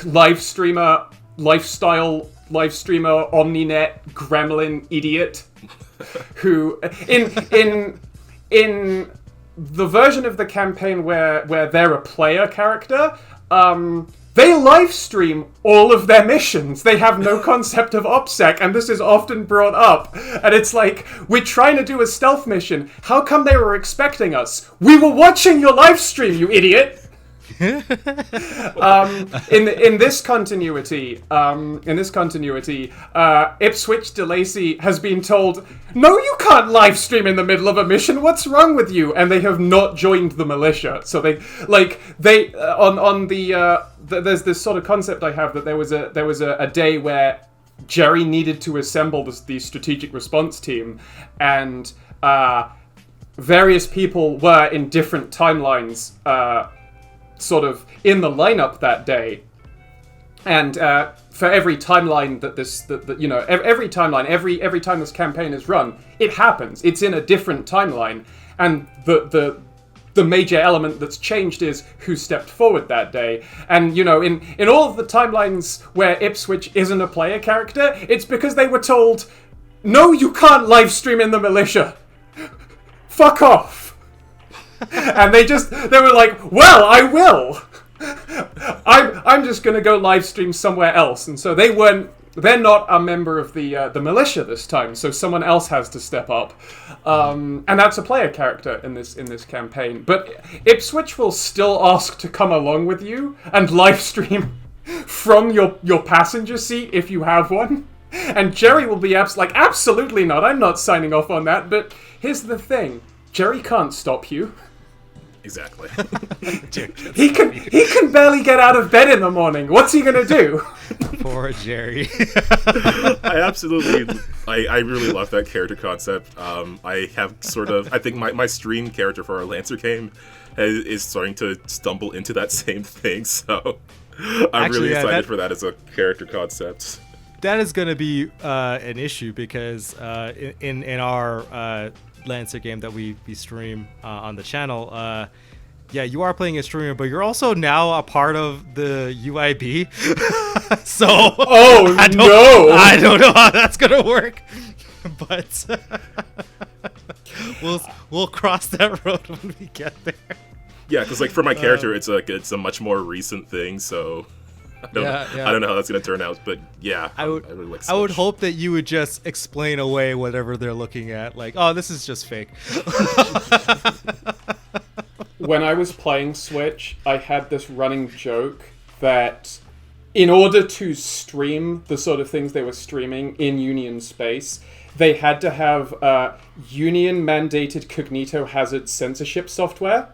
live streamer, lifestyle live streamer, Omninet gremlin idiot, who in the version of the campaign where they're a player character, they live stream all of their missions. They have no concept of OPSEC, and this is often brought up. And it's like, we're trying to do a stealth mission. How come they were expecting us? We were watching your live stream, you idiot! In this continuity, Ipswich DeLacy has been told, no, you can't live stream in the middle of a mission. What's wrong with you? And they have not joined the militia. So there's this sort of concept I have that there was a day where Jerry needed to assemble the strategic response team, and various people were in different timelines, sort of in the lineup that day, and for every timeline every time this campaign is run, it happens. It's in a different timeline, and the major element that's changed is who stepped forward that day. And in all of the timelines where Ipswich isn't a player character, it's because they were told, no, you can't live stream in the militia. Fuck off. And they were like, well, I will. I'm just gonna go live stream somewhere else. And so they're not a member of the militia this time, so someone else has to step up. And that's a player character in this campaign. But Ipswich will still ask to come along with you and live stream from your passenger seat if you have one. And Jerry will be absolutely not. I'm not signing off on that. But here's the thing. Jerry can't stop you. Exactly. He can barely get out of bed in the morning. What's he gonna do? Poor Jerry. I really love that character concept. I think my stream character for our Lancer game is starting to stumble into that same thing. So I'm really excited for that as a character concept. That is going to be an issue, because in our Lancer game that we stream on the channel, you are playing a streamer, but you're also now a part of the UIB. So I don't know how that's gonna work, but we'll cross that road when we get there. Yeah, because for my character, it's a much more recent thing. So I don't know how that's gonna turn out, but yeah, I would really like I would Switch. hope that you would just explain away whatever they're looking at, like, oh, this is just fake. When I was playing Switch, I had this running joke that in order to stream the sort of things they were streaming in Union space, they had to have Union-mandated cognito hazard censorship software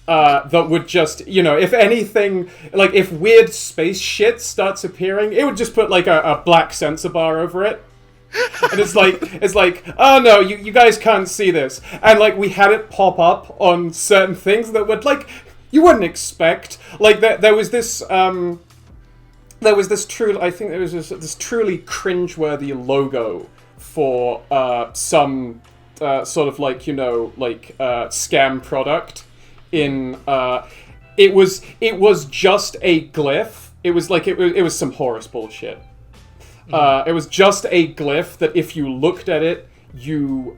that would just, if anything, like if weird space shit starts appearing, it would just put like a black censor bar over it. And it's like, oh no, you guys can't see this. And like we had it pop up on certain things that would like you wouldn't expect. Like there was this truly cringeworthy logo for some sort of like scam product. It was just a glyph. It was some Horus bullshit. It was just a glyph that if you looked at it, you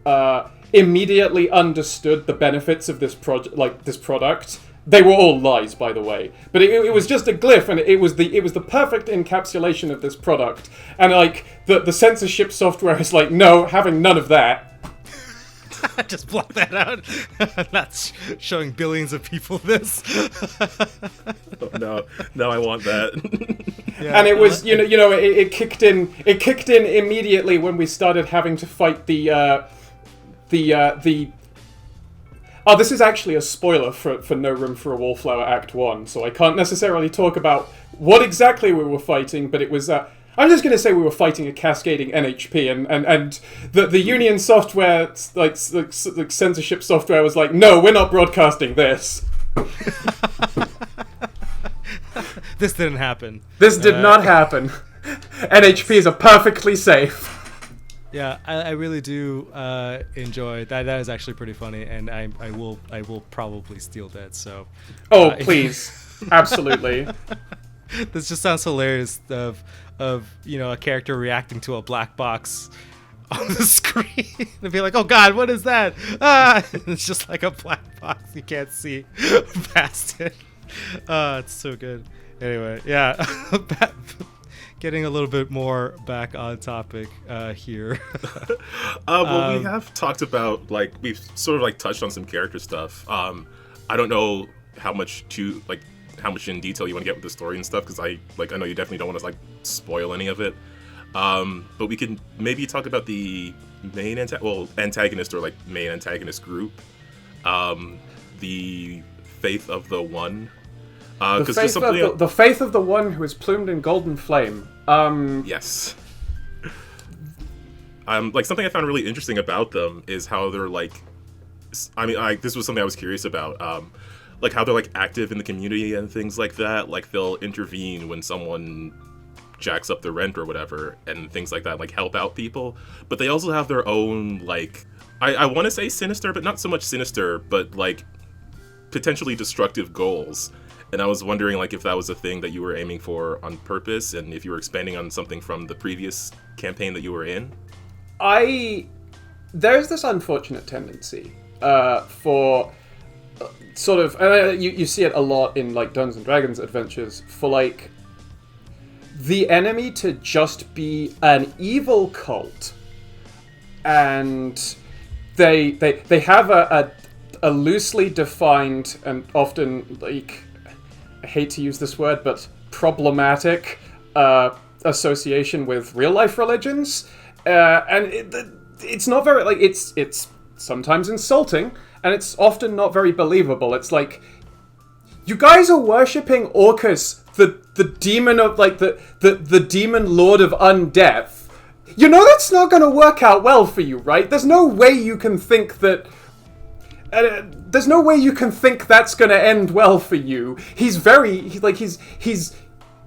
immediately understood the benefits of this product. They were all lies, by the way, but it was just a glyph, and it was the perfect encapsulation of this product. And like the censorship software is like, no, having none of that. Just block that out. Not showing billions of people this. Oh, no, I want that. Yeah, and it was, it kicked in. It kicked in immediately when we started having to fight the. Oh, this is actually a spoiler for No Room for a Wallflower Act 1, so I can't necessarily talk about what exactly we were fighting, but it was. I'm just going to say we were fighting a cascading NHP, and the Union software, like censorship software, was like, no, we're not broadcasting this. This didn't happen. This did not happen. NHPs are perfectly safe. Yeah, I really do enjoy that. That is actually pretty funny, and I will probably steal that. So. Oh please, absolutely. This just sounds hilarious. Of a character reacting to a black box on the screen and be like, oh god, what is that? It's just like a black box, you can't see past it. It's so good. Anyway, yeah. Getting a little bit more back on topic here. Well, we have talked about, like, we've sort of like touched on some character stuff. I don't know how much in detail you want to get with the story and stuff, because I know you definitely don't want to like spoil any of it. But we can maybe talk about the main antagonist or like main antagonist group, the Faith of the One. The faith of the one who is plumed in golden flame. Yes. Like something I found really interesting about them is how they're like. This was something I was curious about. Like how they're like active in the community and things like that. Like they'll intervene when someone jacks up the rent or whatever and things like that. Like help out people. But they also have their own like. I want to say sinister, but not so much sinister, but like potentially destructive goals. And I was wondering, like, if that was a thing that you were aiming for on purpose, and if you were expanding on something from the previous campaign that you were in. There's this unfortunate tendency for sort of, you see it a lot in like Dungeons and Dragons adventures, for like the enemy to just be an evil cult, and they have a loosely defined and often like. I hate to use this word, but problematic association with real-life religions, and it's not very like it's sometimes insulting, and it's often not very believable. It's like you guys are worshipping Orcus, the demon of like the demon lord of undeath. You know that's not going to work out well for you, right? There's no way you can think that. There's no way you can think that's going to end well for you. He's very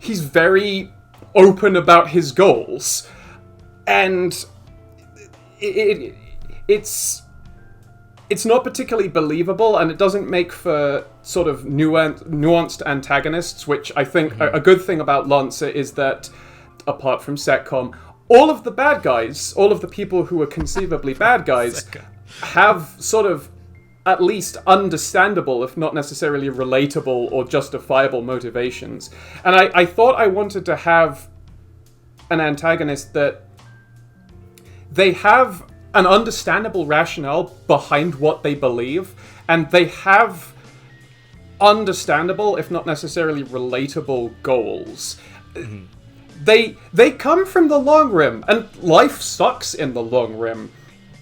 very open about his goals, and it's not particularly believable, and it doesn't make for sort of nuanced antagonists. Which I think a good thing about Lancer is that, apart from Setcom, all of the bad guys, all of the people who are conceivably bad guys, have sort of at least understandable, if not necessarily relatable or justifiable motivations. And I thought I wanted to have an antagonist that they have an understandable rationale behind what they believe, and they have understandable, if not necessarily relatable, goals. Mm-hmm. They come from the long rim, and life sucks in the long rim.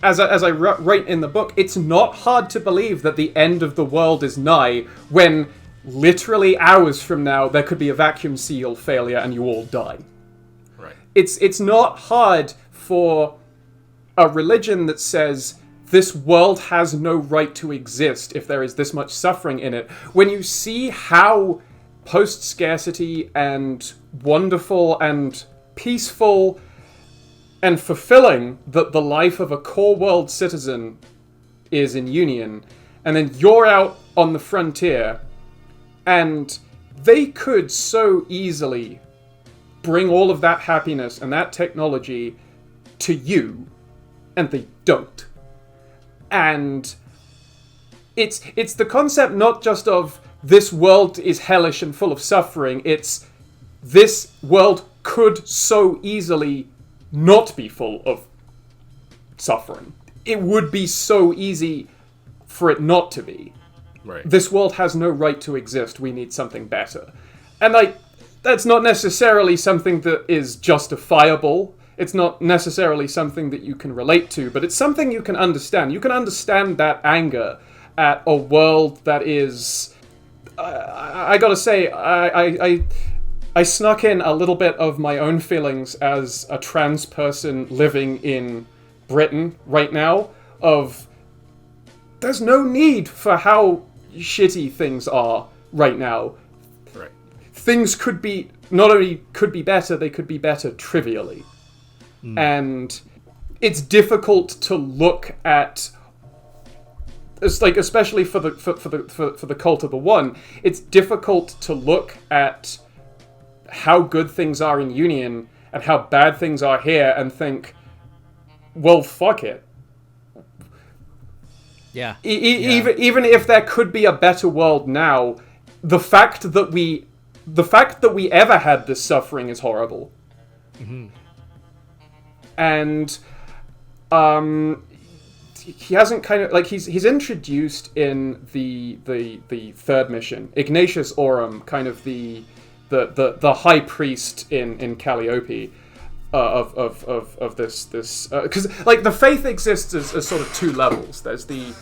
As I write in the book, it's not hard to believe that the end of the world is nigh when literally hours from now there could be a vacuum seal failure and you all die. Right. It's not hard for a religion that says this world has no right to exist if there is this much suffering in it. When you see how post-scarcity and wonderful and peaceful and fulfilling that the life of a core world citizen is in Union, and then you're out on the frontier, and they could so easily bring all of that happiness and that technology to you, and they don't. And it's the concept not just of this world is hellish and full of suffering, it's this world could so easily not be full of suffering. It would be so easy for it not to be. Right. This world has no right to exist. We need something better. And that's not necessarily something that is justifiable. It's not necessarily something that you can relate to, but it's something you can understand. You can understand that anger at a world that is... I gotta say, I snuck in a little bit of my own feelings as a trans person living in Britain right now of there's no need for how shitty things are right now. Right. Things could be, not only could be better, they could be better trivially. And it's difficult to look at, it's like, especially for the cult of the One, it's difficult to look at how good things are in Union and how bad things are here and think, well, fuck it. Yeah. Even if there could be a better world now, the fact that we ever had this suffering is horrible. Mm-hmm. And he hasn't kind of, like, he's introduced in the third mission, Ignatius Aurum, kind of the high priest in Calliope of this because like the faith exists as sort of two levels. There's the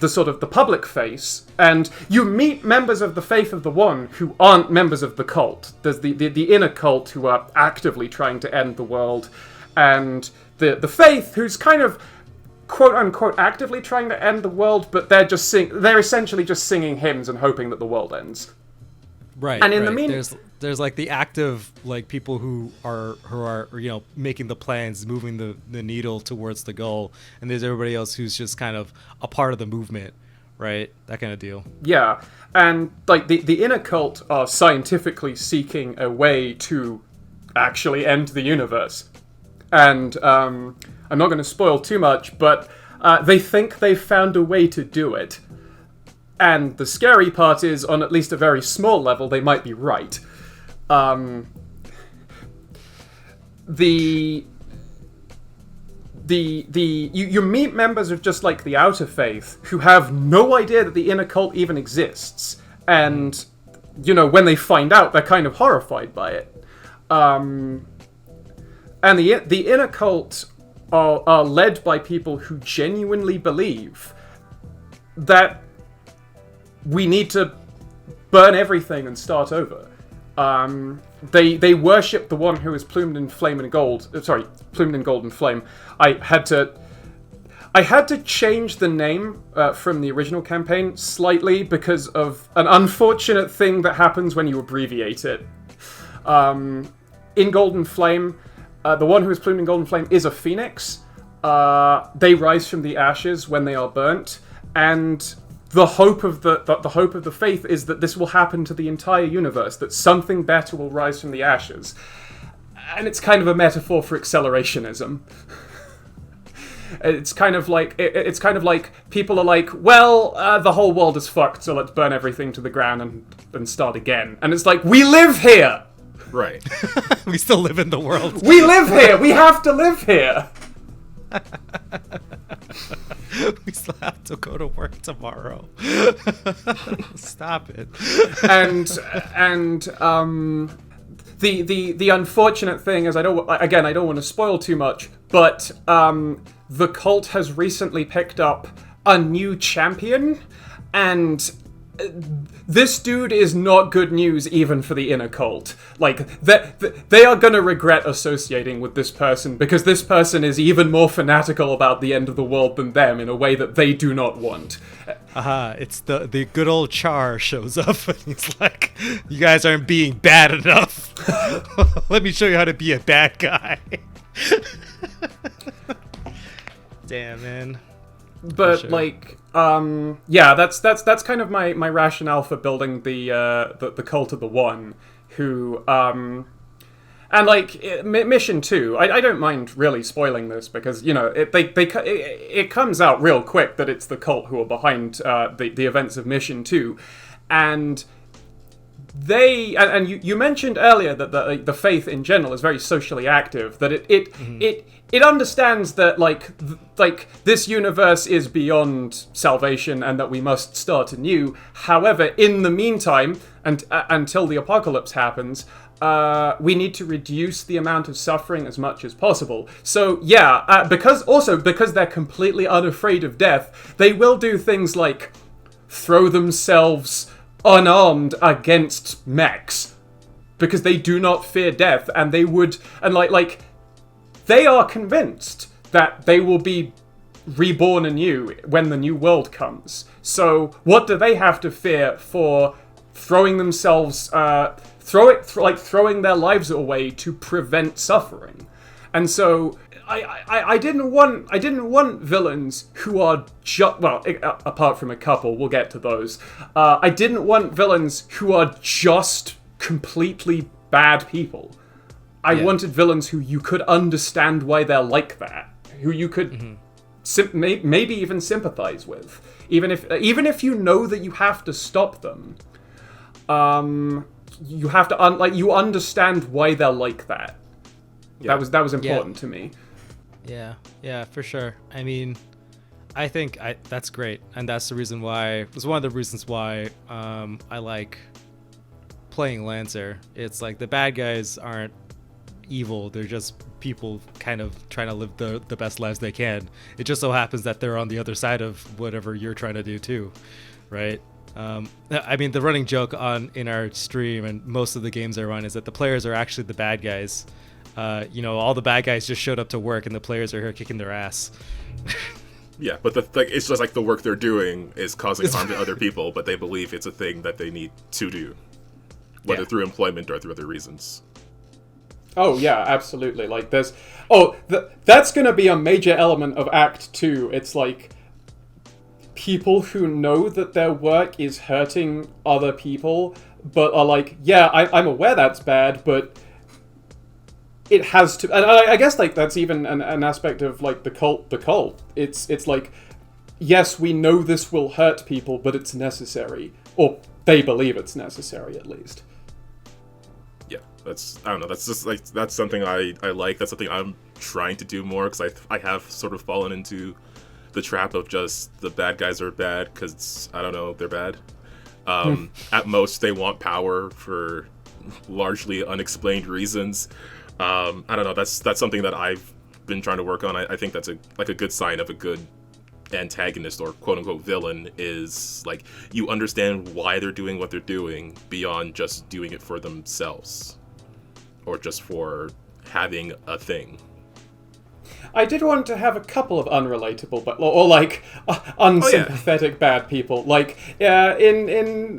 sort of the public face, and you meet members of the faith of the One who aren't members of the cult. There's the inner cult who are actively trying to end the world, and the faith who's kind of quote unquote actively trying to end the world, but they're essentially just singing hymns and hoping that the world ends. Right. And in the there's like the active, like, people who are making the plans, moving the needle towards the goal, and there's everybody else who's just kind of a part of the movement, right? That kind of deal. Yeah. And like the inner cult are scientifically seeking a way to actually end the universe. And I'm not going to spoil too much, but they think they've found a way to do it. And the scary part is, on at least a very small level, they might be right. You meet members of just like the outer faith who have no idea that the inner cult even exists, and when they find out, they're kind of horrified by it. And the inner cult are led by people who genuinely believe that we need to burn everything and start over. They worship the One who is plumed in flame and gold. Plumed in gold and flame. I had to change the name from the original campaign slightly because of an unfortunate thing that happens when you abbreviate it. In Golden Flame, the One who is plumed in golden flame is a phoenix. They rise from the ashes when they are burnt, and the hope of the faith is that this will happen to the entire universe, that something better will rise from the ashes. And it's kind of a metaphor for accelerationism. It's kind of like people are like, well, the whole world is fucked, so let's burn everything to the ground and start again. And it's like, we live here. Right. We still live in the world. We live here. We have to live here. We still have to go to work tomorrow. Stop it. And the unfortunate thing is, I don't want to spoil too much, but the cult has recently picked up a new champion, and this dude is not good news even for the inner cult. Like, they are gonna regret associating with this person, because this person is even more fanatical about the end of the world than them in a way that they do not want. It's the good old Char shows up, and he's like, you guys aren't being bad enough. Let me show you how to be a bad guy. Damn, man. But sure. like, yeah, that's kind of my rationale for building the cult of the One, who and like Mission 2. I don't mind really spoiling this, because you know it comes out real quick that it's the cult who are behind the events of Mission 2, and you mentioned earlier that the faith in general is very socially active, that it understands that like this universe is beyond salvation and that we must start anew. However, in the meantime, and until the apocalypse happens, we need to reduce the amount of suffering as much as possible. So yeah, because they're completely unafraid of death, they will do things like throw themselves unarmed against mechs, because they do not fear death, and they would, and like they are convinced that they will be reborn anew when the new world comes. So what do they have to fear for throwing themselves, throwing their lives away to prevent suffering? And so I didn't want villains who are apart from a couple, we'll get to those. I didn't want villains who are just completely bad people. I wanted villains who you could understand why they're like that, who you could maybe even sympathize with, even if you know that you have to stop them. You have to you understand why they're like that. Yeah. That was important to me. Yeah, for sure. I mean, I think that's great, and that's the reason why. It's one of the reasons why I like playing Lancer. It's like the bad guys aren't evil; they're just people kind of trying to live the best lives they can. It just so happens that they're on the other side of whatever you're trying to do too, right? I mean, the running joke in our stream and most of the games I run is that the players are actually the bad guys. All the bad guys just showed up to work, and the players are here kicking their ass. Yeah, but it's just like the work they're doing is causing harm to other people, but they believe it's a thing that they need to do, whether through employment or through other reasons. Oh yeah, absolutely. Like that's going to be a major element of Act 2. It's like people who know that their work is hurting other people, but are like, yeah, I'm aware that's bad, but it has to, and I guess like that's even an aspect of like the cult. It's like, yes, we know this will hurt people, but it's necessary, or they believe it's necessary at least. Yeah, I don't know. That's just like that's something I like. That's something I'm trying to do more, because I have sort of fallen into the trap of just the bad guys are bad because I don't know, they're bad. At most, they want power for largely unexplained reasons. I don't know. That's something that I've been trying to work on. I think that's a good sign of a good antagonist or quote unquote villain is like you understand why they're doing what they're doing beyond just doing it for themselves or just for having a thing. I did want to have a couple of unrelatable, unsympathetic bad people. Like in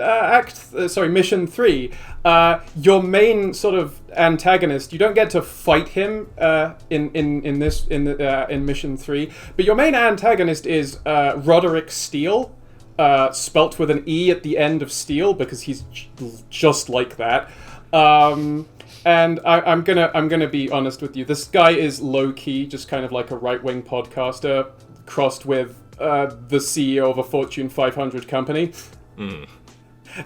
Mission 3, your main sort of antagonist, you don't get to fight him in Mission 3, but your main antagonist is Roderick Steele, spelt with an E at the end of Steel because he's just like that. And I'm gonna be honest with you. This guy is low key, just kind of like a right wing podcaster crossed with the CEO of a Fortune 500 company.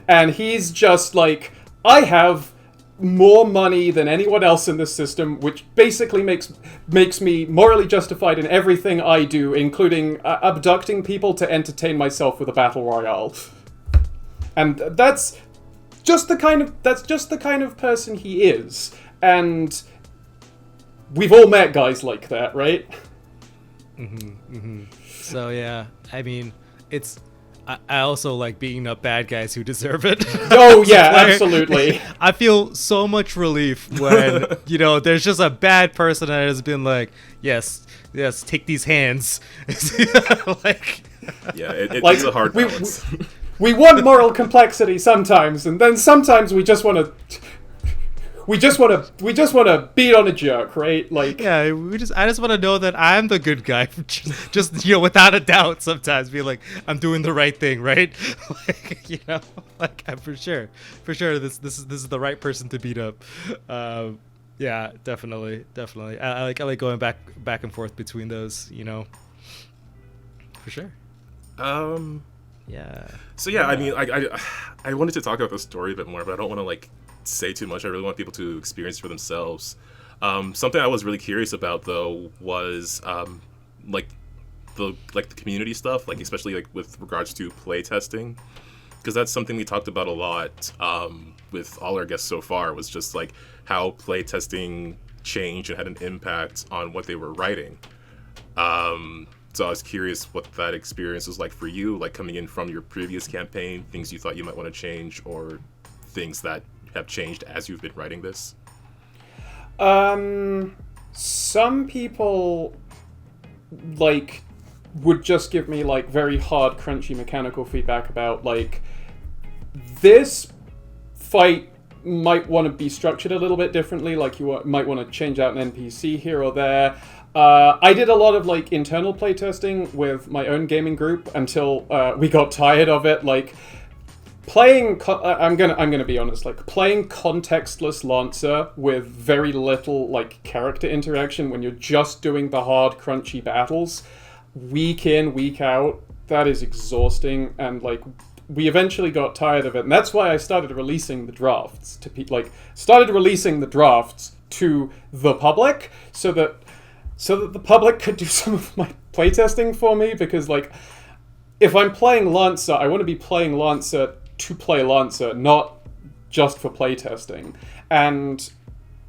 And he's just like, I have more money than anyone else in this system, which basically makes me morally justified in everything I do, including abducting people to entertain myself with a battle royale. And that's just the kind of person he is. And we've all met guys like that, right? So yeah, I mean, I also like beating up bad guys who deserve it. Oh yeah, absolutely. I feel so much relief when, there's just a bad person that has been like, yes, take these hands. Like, yeah, it's a hard balance. We want moral complexity sometimes, and then sometimes we just want to beat on a jerk, right? Like, yeah, I just want to know that I'm the good guy, just without a doubt. Sometimes be like, I'm doing the right thing, right? Like, I'm for sure, this is the right person to beat up. Yeah, definitely. I like going back and forth between those, for sure. Yeah. So yeah, I mean, I wanted to talk about the story a bit more, but I don't want to like say too much. I really want people to experience it for themselves. Something I was really curious about though was like the community stuff, like especially like with regards to play testing, because that's something we talked about a lot with all our guests so far, was just like how play testing changed and had an impact on what they were writing. So I was curious what that experience was like for you, like coming in from your previous campaign, things you thought you might want to change, or things that have changed as you've been writing this. Some people like would just give me like very hard, crunchy mechanical feedback about like, this fight might want to be structured a little bit differently, like you might want to change out an NPC here or there. I did a lot of like internal playtesting with my own gaming group until we got tired of it. Like playing, I'm gonna be honest. Like playing contextless Lancer with very little like character interaction when you're just doing the hard, crunchy battles, week in, week out, that is exhausting. And like we eventually got tired of it, and that's why I started releasing the drafts to the public, so that the public could do some of my playtesting for me, because like if I'm playing Lancer, I want to be playing Lancer to play Lancer, not just for playtesting. And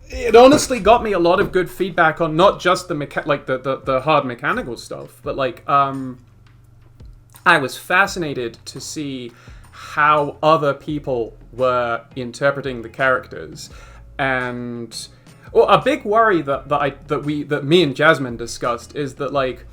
it honestly got me a lot of good feedback on not just the hard mechanical stuff, but like I was fascinated to see how other people were interpreting the characters. And a big worry that me and Jasmine discussed is that like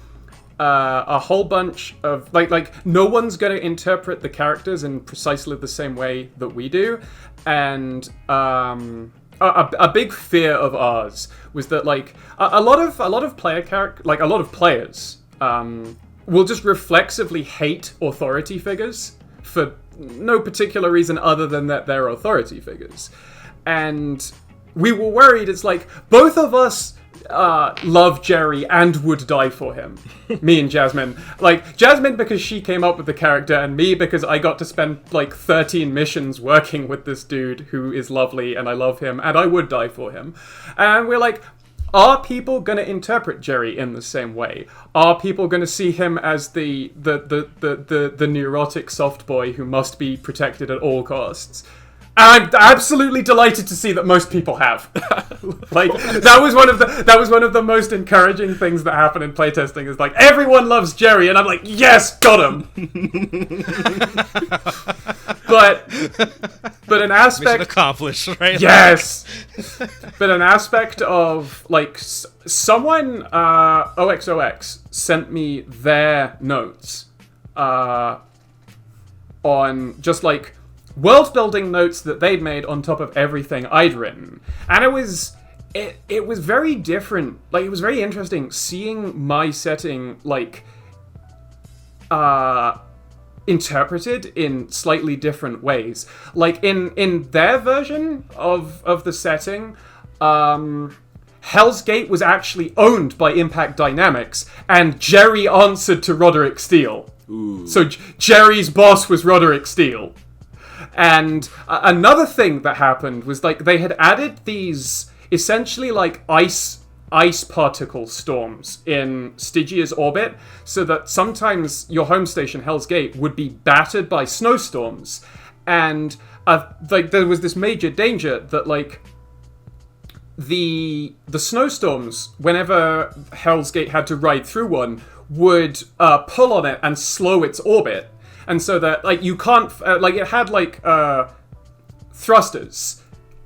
a whole bunch of like no one's going to interpret the characters in precisely the same way that we do, and a big fear of ours was that like a lot of players will just reflexively hate authority figures for no particular reason other than that they're authority figures. And we were worried, it's like, both of us love Jerry and would die for him. Me and Jasmine. Like, Jasmine because she came up with the character, and me because I got to spend like 13 missions working with this dude who is lovely and I love him and I would die for him. And we're like, are people going to interpret Jerry in the same way? Are people going to see him as the neurotic soft boy who must be protected at all costs? And I'm absolutely delighted to see that most people have. Like that was one of the most encouraging things that happened in playtesting. Is like everyone loves Jerry, and I'm like, yes, got him. but an aspect mission accomplished, right? Yes. But an aspect of like someone OXOX sent me their notes on just like world building notes that they'd made on top of everything I'd written. And it was very different. Like, it was very interesting seeing my setting, like, interpreted in slightly different ways. Like in their version of the setting, Hell's Gate was actually owned by Impact Dynamics, and Jerry answered to Roderick Steele. Ooh. So Jerry's boss was Roderick Steele. And another thing that happened was, like, they had added these essentially like ice particle storms in Stygia's orbit, so that sometimes your home station, Hell's Gate, would be battered by snowstorms. And like there was this major danger that, like, the snowstorms, whenever Hell's Gate had to ride through one, would pull on it and slow its orbit. And so that, like, you can't, like, it had, like, thrusters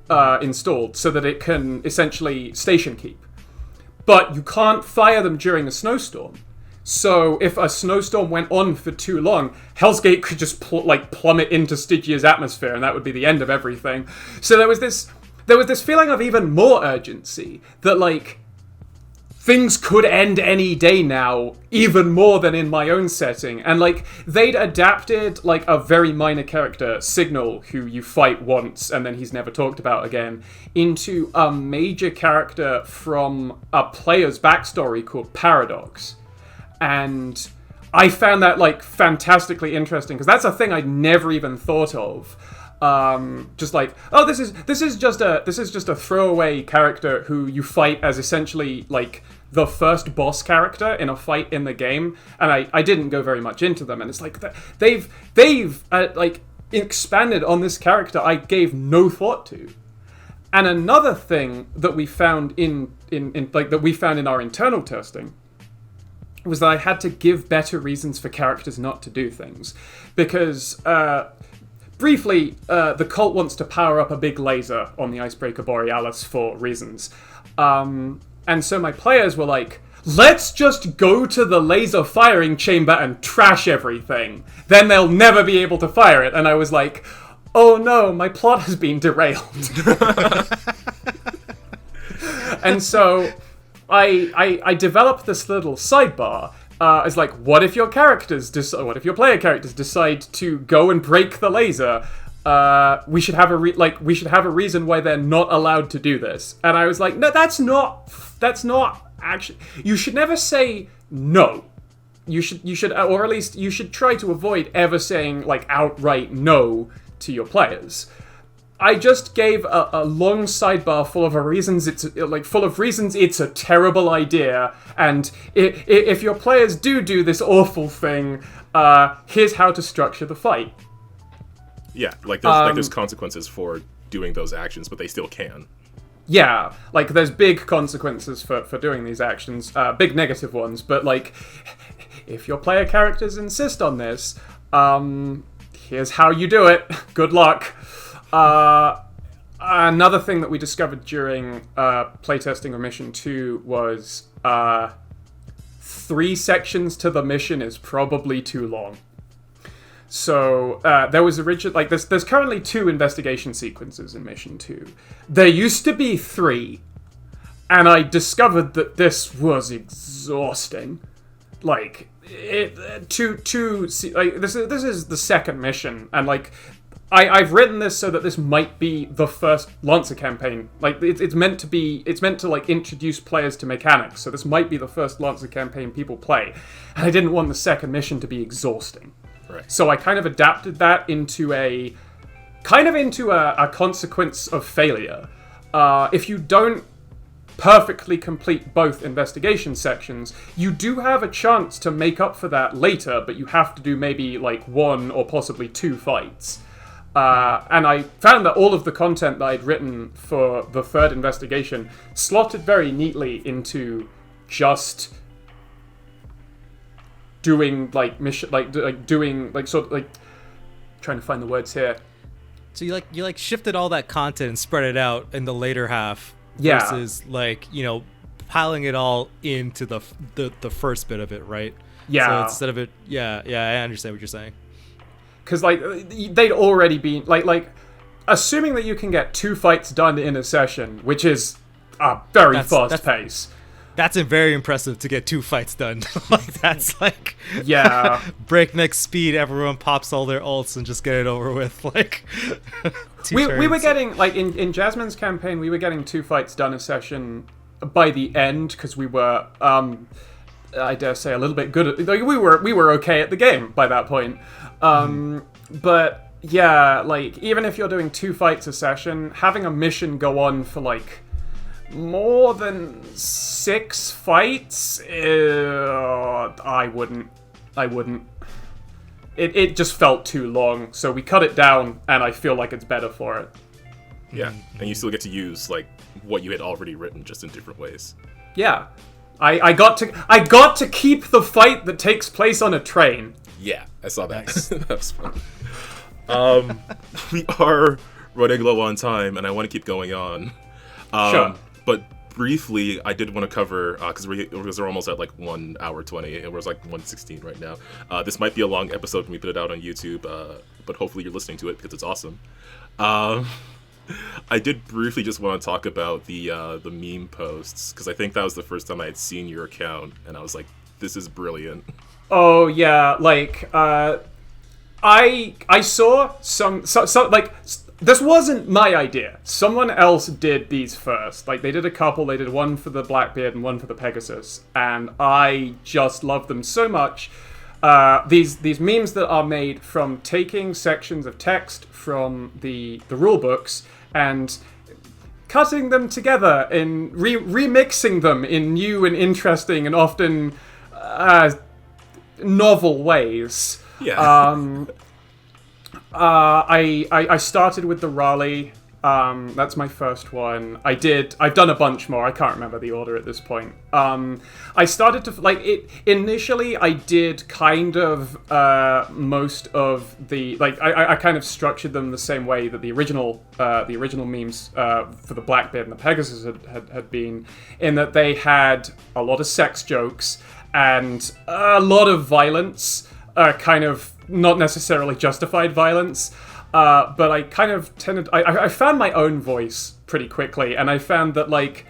installed so that it can essentially station keep. But you can't fire them during a snowstorm. So if a snowstorm went on for too long, Hell's Gate could just, plummet into Stygia's atmosphere, and that would be the end of everything. So there was this feeling of even more urgency, that, like, things could end any day now, even more than in my own setting. And, like, they'd adapted, like, a very minor character, Signal, who you fight once and then he's never talked about again, into a major character from a player's backstory called Paradox. And I found that, like, fantastically interesting, because that's a thing I'd never even thought of. Just like, oh, this is just a throwaway character who you fight as essentially, like, the first boss character in a fight in the game, and I didn't go very much into them, and it's like they've like expanded on this character I gave no thought to. And another thing that we found in our internal testing was that I had to give better reasons for characters not to do things, because briefly, the cult wants to power up a big laser on the Icebreaker Borealis for reasons. And so my players were like, let's just go to the laser firing chamber and trash everything. Then they'll never be able to fire it. And I was like, oh no, my plot has been derailed. And so I developed this little sidebar. It's like, what if your player characters decide to go and break the laser? We should have a reason why they're not allowed to do this. And I was like, no, that's not actually. You should never say no. You should, or at least you should try to avoid ever saying, like, outright no to your players. I just gave a long sidebar full of reasons it's a terrible idea, and if your players do this awful thing, here's how to structure the fight. Yeah, there's consequences for doing those actions, but they still can. Yeah, like, there's big consequences for doing these actions, big negative ones, but, like, if your player characters insist on this, here's how you do it. Good luck. Another thing that we discovered during playtesting of Mission 2 was 3 sections to the mission is probably too long. So there was originally, like, there's currently 2 investigation sequences in Mission 2. There used to be 3, and I discovered that this was exhausting. Like, this is the second mission, and, like, I've written this so that this might be the first Lancer campaign. Like, it's meant to like introduce players to mechanics. So this might be the first Lancer campaign people play, and I didn't want the second mission to be exhausting. Right. So I kind of adapted that into a consequence of failure. If you don't perfectly complete both investigation sections, you do have a chance to make up for that later, but you have to do maybe like 1 or possibly 2 fights. And I found that all of the content that I'd written for the third investigation slotted very neatly into just doing like mission, doing sort of like trying to find the words here. So you shifted all that content and spread it out in the later half, yeah, versus piling it all into the first bit of it, right? Yeah. So instead of it, yeah, I understand what you're saying. Because, like, they'd already been, like, assuming that you can get 2 fights done in a session, which is a very fast pace. that's very impressive to get 2 fights done. Like that's like Yeah. breakneck speed. Everyone pops all their ults and just get it over with. Like we were getting like in Jasmine's campaign, we were getting 2 fights done a session by the end because we were I dare say a little bit good at, like we were okay at the game by that point. But yeah, like even if you're doing 2 fights a session, having a mission go on for like more than 6 fights, I wouldn't. It just felt too long, so we cut it down, and I feel like it's better for it. Yeah, and you still get to use like what you had already written, just in different ways. Yeah, I got to keep the fight that takes place on a train. Yeah, I saw that. Nice. That was fun. We are running low on time, and I want to keep going on. Sure. But briefly, I did want to cover, because we're almost at like 1 hour 20, and we're like 1:16 right now. This might be a long episode when we put it out on YouTube, but hopefully you're listening to it because it's awesome. I did briefly just want to talk about the meme posts, because I think that was the first time I had seen your account, and I was like, this is brilliant. Oh yeah, like I saw some like. This wasn't my idea. Someone else did these first. Like, they did a couple. They did one for the Blackbeard and one for the Pegasus. And I just love them so much. These memes that are made from taking sections of text from the rule books and cutting them together and remixing them in new and interesting and often novel ways. Yeah. I started with the Raleigh. That's my first one. I've done a bunch more. I can't remember the order at this point. I started to, like, it initially I did kind of most of the, like, I kind of structured them the same way that the original memes for the Blackbeard and the Pegasus had been, in that they had a lot of sex jokes and a lot of violence, kind of not necessarily justified violence, but I kind of tended... I found my own voice pretty quickly, and I found that, like,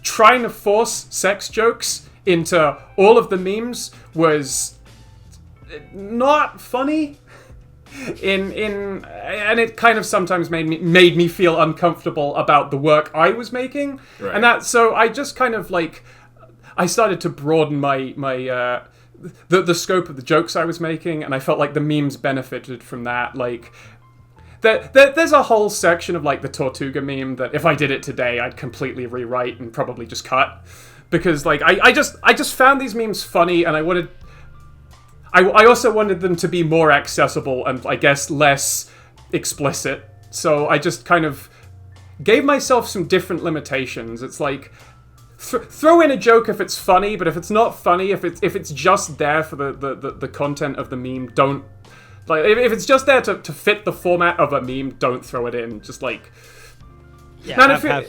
trying to force sex jokes into all of the memes was not funny. And it kind of sometimes made me feel uncomfortable about the work I was making. Right. And so I just kind of, like... I started to broaden my the scope of the jokes I was making, and I felt like the memes benefited from that. Like, there's a whole section of, like, the Tortuga meme that if I did it today, I'd completely rewrite and probably just cut, because, like, I just found these memes funny, and I also wanted them to be more accessible and, I guess, less explicit. So I just kind of gave myself some different limitations. It's like, throw in a joke if it's funny, but if it's not funny, if it's just there for the content of the meme, don't, like, if it's just there to fit the format of a meme, don't throw it in. Just, like, yeah, have a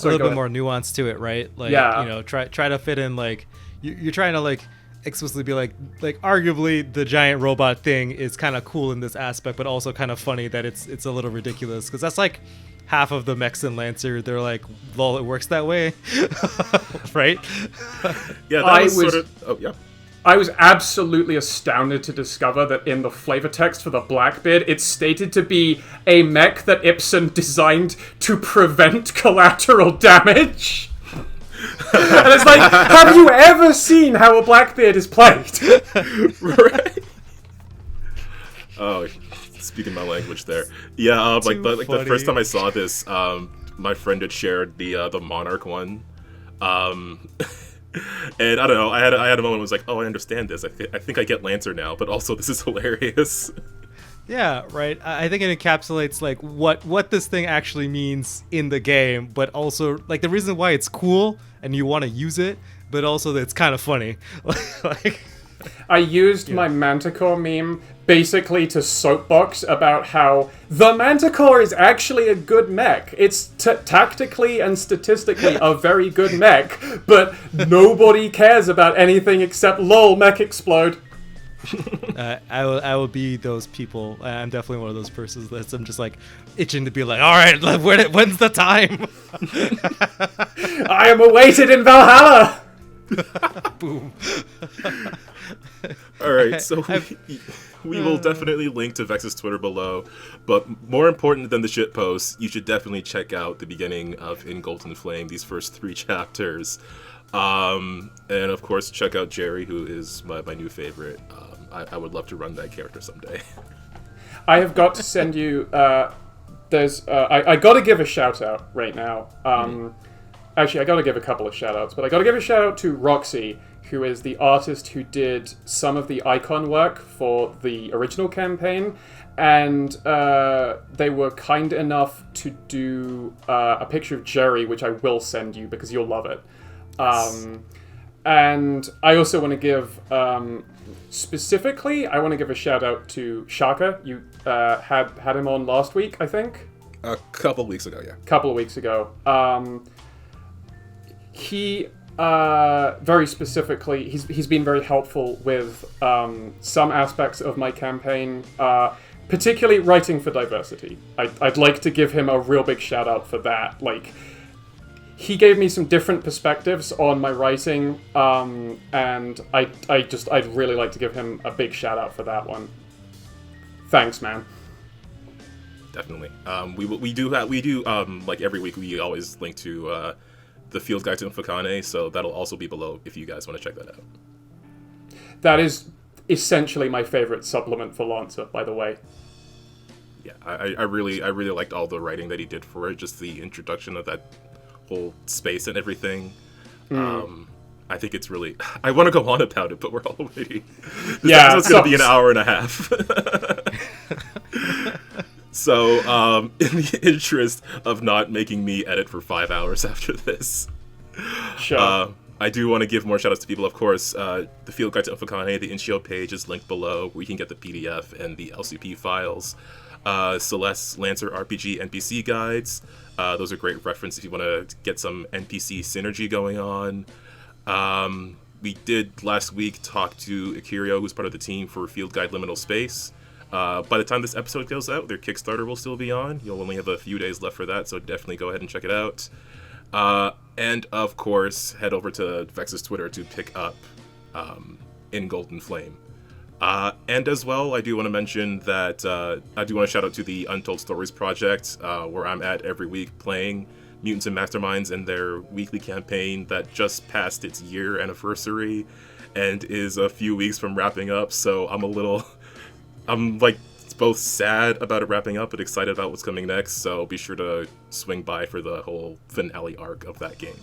little bit more nuance to it, right? Like, yeah. You know, try to fit in, like, you're trying to, like, explicitly be like arguably the giant robot thing is kind of cool in this aspect, but also kind of funny that it's a little ridiculous, because that's like half of the Mechs and Lancer. They're like, lol, it works that way. Right? Yeah, that was sort of... Oh, yeah. I was absolutely astounded to discover that in the flavor text for the Blackbeard, it's stated to be a mech that Ibsen designed to prevent collateral damage. And it's like, have you ever seen how a Blackbeard is played? Right. Oh, speaking my language there. Yeah, like the first time I saw this, my friend had shared the Monarch one. And I don't know, I had a moment where I was like, oh, I understand this. I think I get Lancer now, but also this is hilarious. Yeah, right. I think it encapsulates, like, what this thing actually means in the game, but also, like, the reason why it's cool and you want to use it, but also that it's kind of funny. Like, I used my Manticore meme basically to soapbox about how the Manticore is actually a good mech. It's tactically and statistically a very good mech, but nobody cares about anything except lol, mech explode. I will be those people. I'm definitely one of those persons that I'm just like itching to be like, all right, when's the time? I am awaited in Valhalla. Boom. All right, so we will definitely link to Vex's Twitter below, but more important than the shit posts, you should definitely check out the beginning of In Golden Flame, these first 3 chapters. And of course, check out Jerry, who is my new favorite. I would love to run that character someday. I have got to send you. I got to give a shout out right now. Actually, I got to give a couple of shout outs, but I got to give a shout out to Roxy, who is the artist who did some of the icon work for the original campaign, and they were kind enough to do a picture of Jerry, which I will send you because you'll love it. And I also want to give, specifically, I want to give a shout out to Shaka. You had him on last week, I think? A couple weeks ago, yeah. Couple of weeks ago. He, very specifically, he's been very helpful with some aspects of my campaign, particularly writing for diversity. I'd like to give him a real big shout out for that. Like, he gave me some different perspectives on my writing, and I'd really like to give him a big shout out for that one. Thanks, man. Definitely. We do like every week we always link to the field guide to Fontanez, so that'll also be below if you guys want to check that out. That is essentially my favorite supplement for Lancer, by the way. Yeah, I really liked all the writing that he did for it, just the introduction of that whole space and everything. I think it's really... I want to go on about it, but we're already... This episode's going to be an hour and a half. So, in the interest of not making me edit for 5 hours after this, sure. I do want to give more shout-outs to people. Of course, the Field Guide to Fontanez, the Inshio page is linked below, where you can get the PDF and the LCP files. Celeste's Lancer RPG NPC guides. Those are great reference if you want to get some NPC synergy going on. We did last week talk to Akirio, who's part of the team for Field Guide Liminal Space. By the time this episode goes out, their Kickstarter will still be on. You'll only have a few days left for that, so definitely go ahead and check it out. And of course, head over to Vex's Twitter to pick up In Golden Flame. And as well, I do want to mention that I do want to shout out to the Untold Stories project, where I'm at every week playing Mutants and Masterminds in their weekly campaign that just passed its year anniversary and is a few weeks from wrapping up. So I'm like both sad about it wrapping up, but excited about what's coming next. So be sure to swing by for the whole finale arc of that game.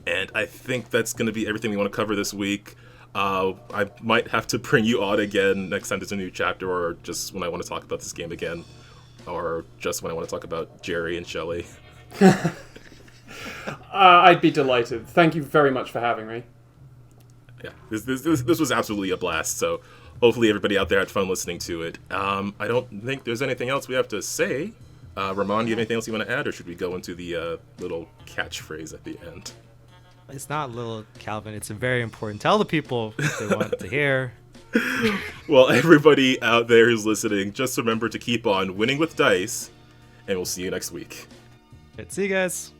And I think that's going to be everything we want to cover this week. I might have to bring you on again next time there's a new chapter, or just when I want to talk about this game again, or just when I want to talk about Jerry and Shelley. I'd be delighted. Thank you very much for having me. Yeah, this was absolutely a blast, so hopefully everybody out there had fun listening to it. I don't think there's anything else we have to say. Ramon, do you have anything else you want to add, or should we go into the little catchphrase at the end? It's not little, Calvin. It's very important. Tell the people what they want to hear. Well, everybody out there who's listening, just remember to keep on winning with dice, and we'll see you next week. See you guys.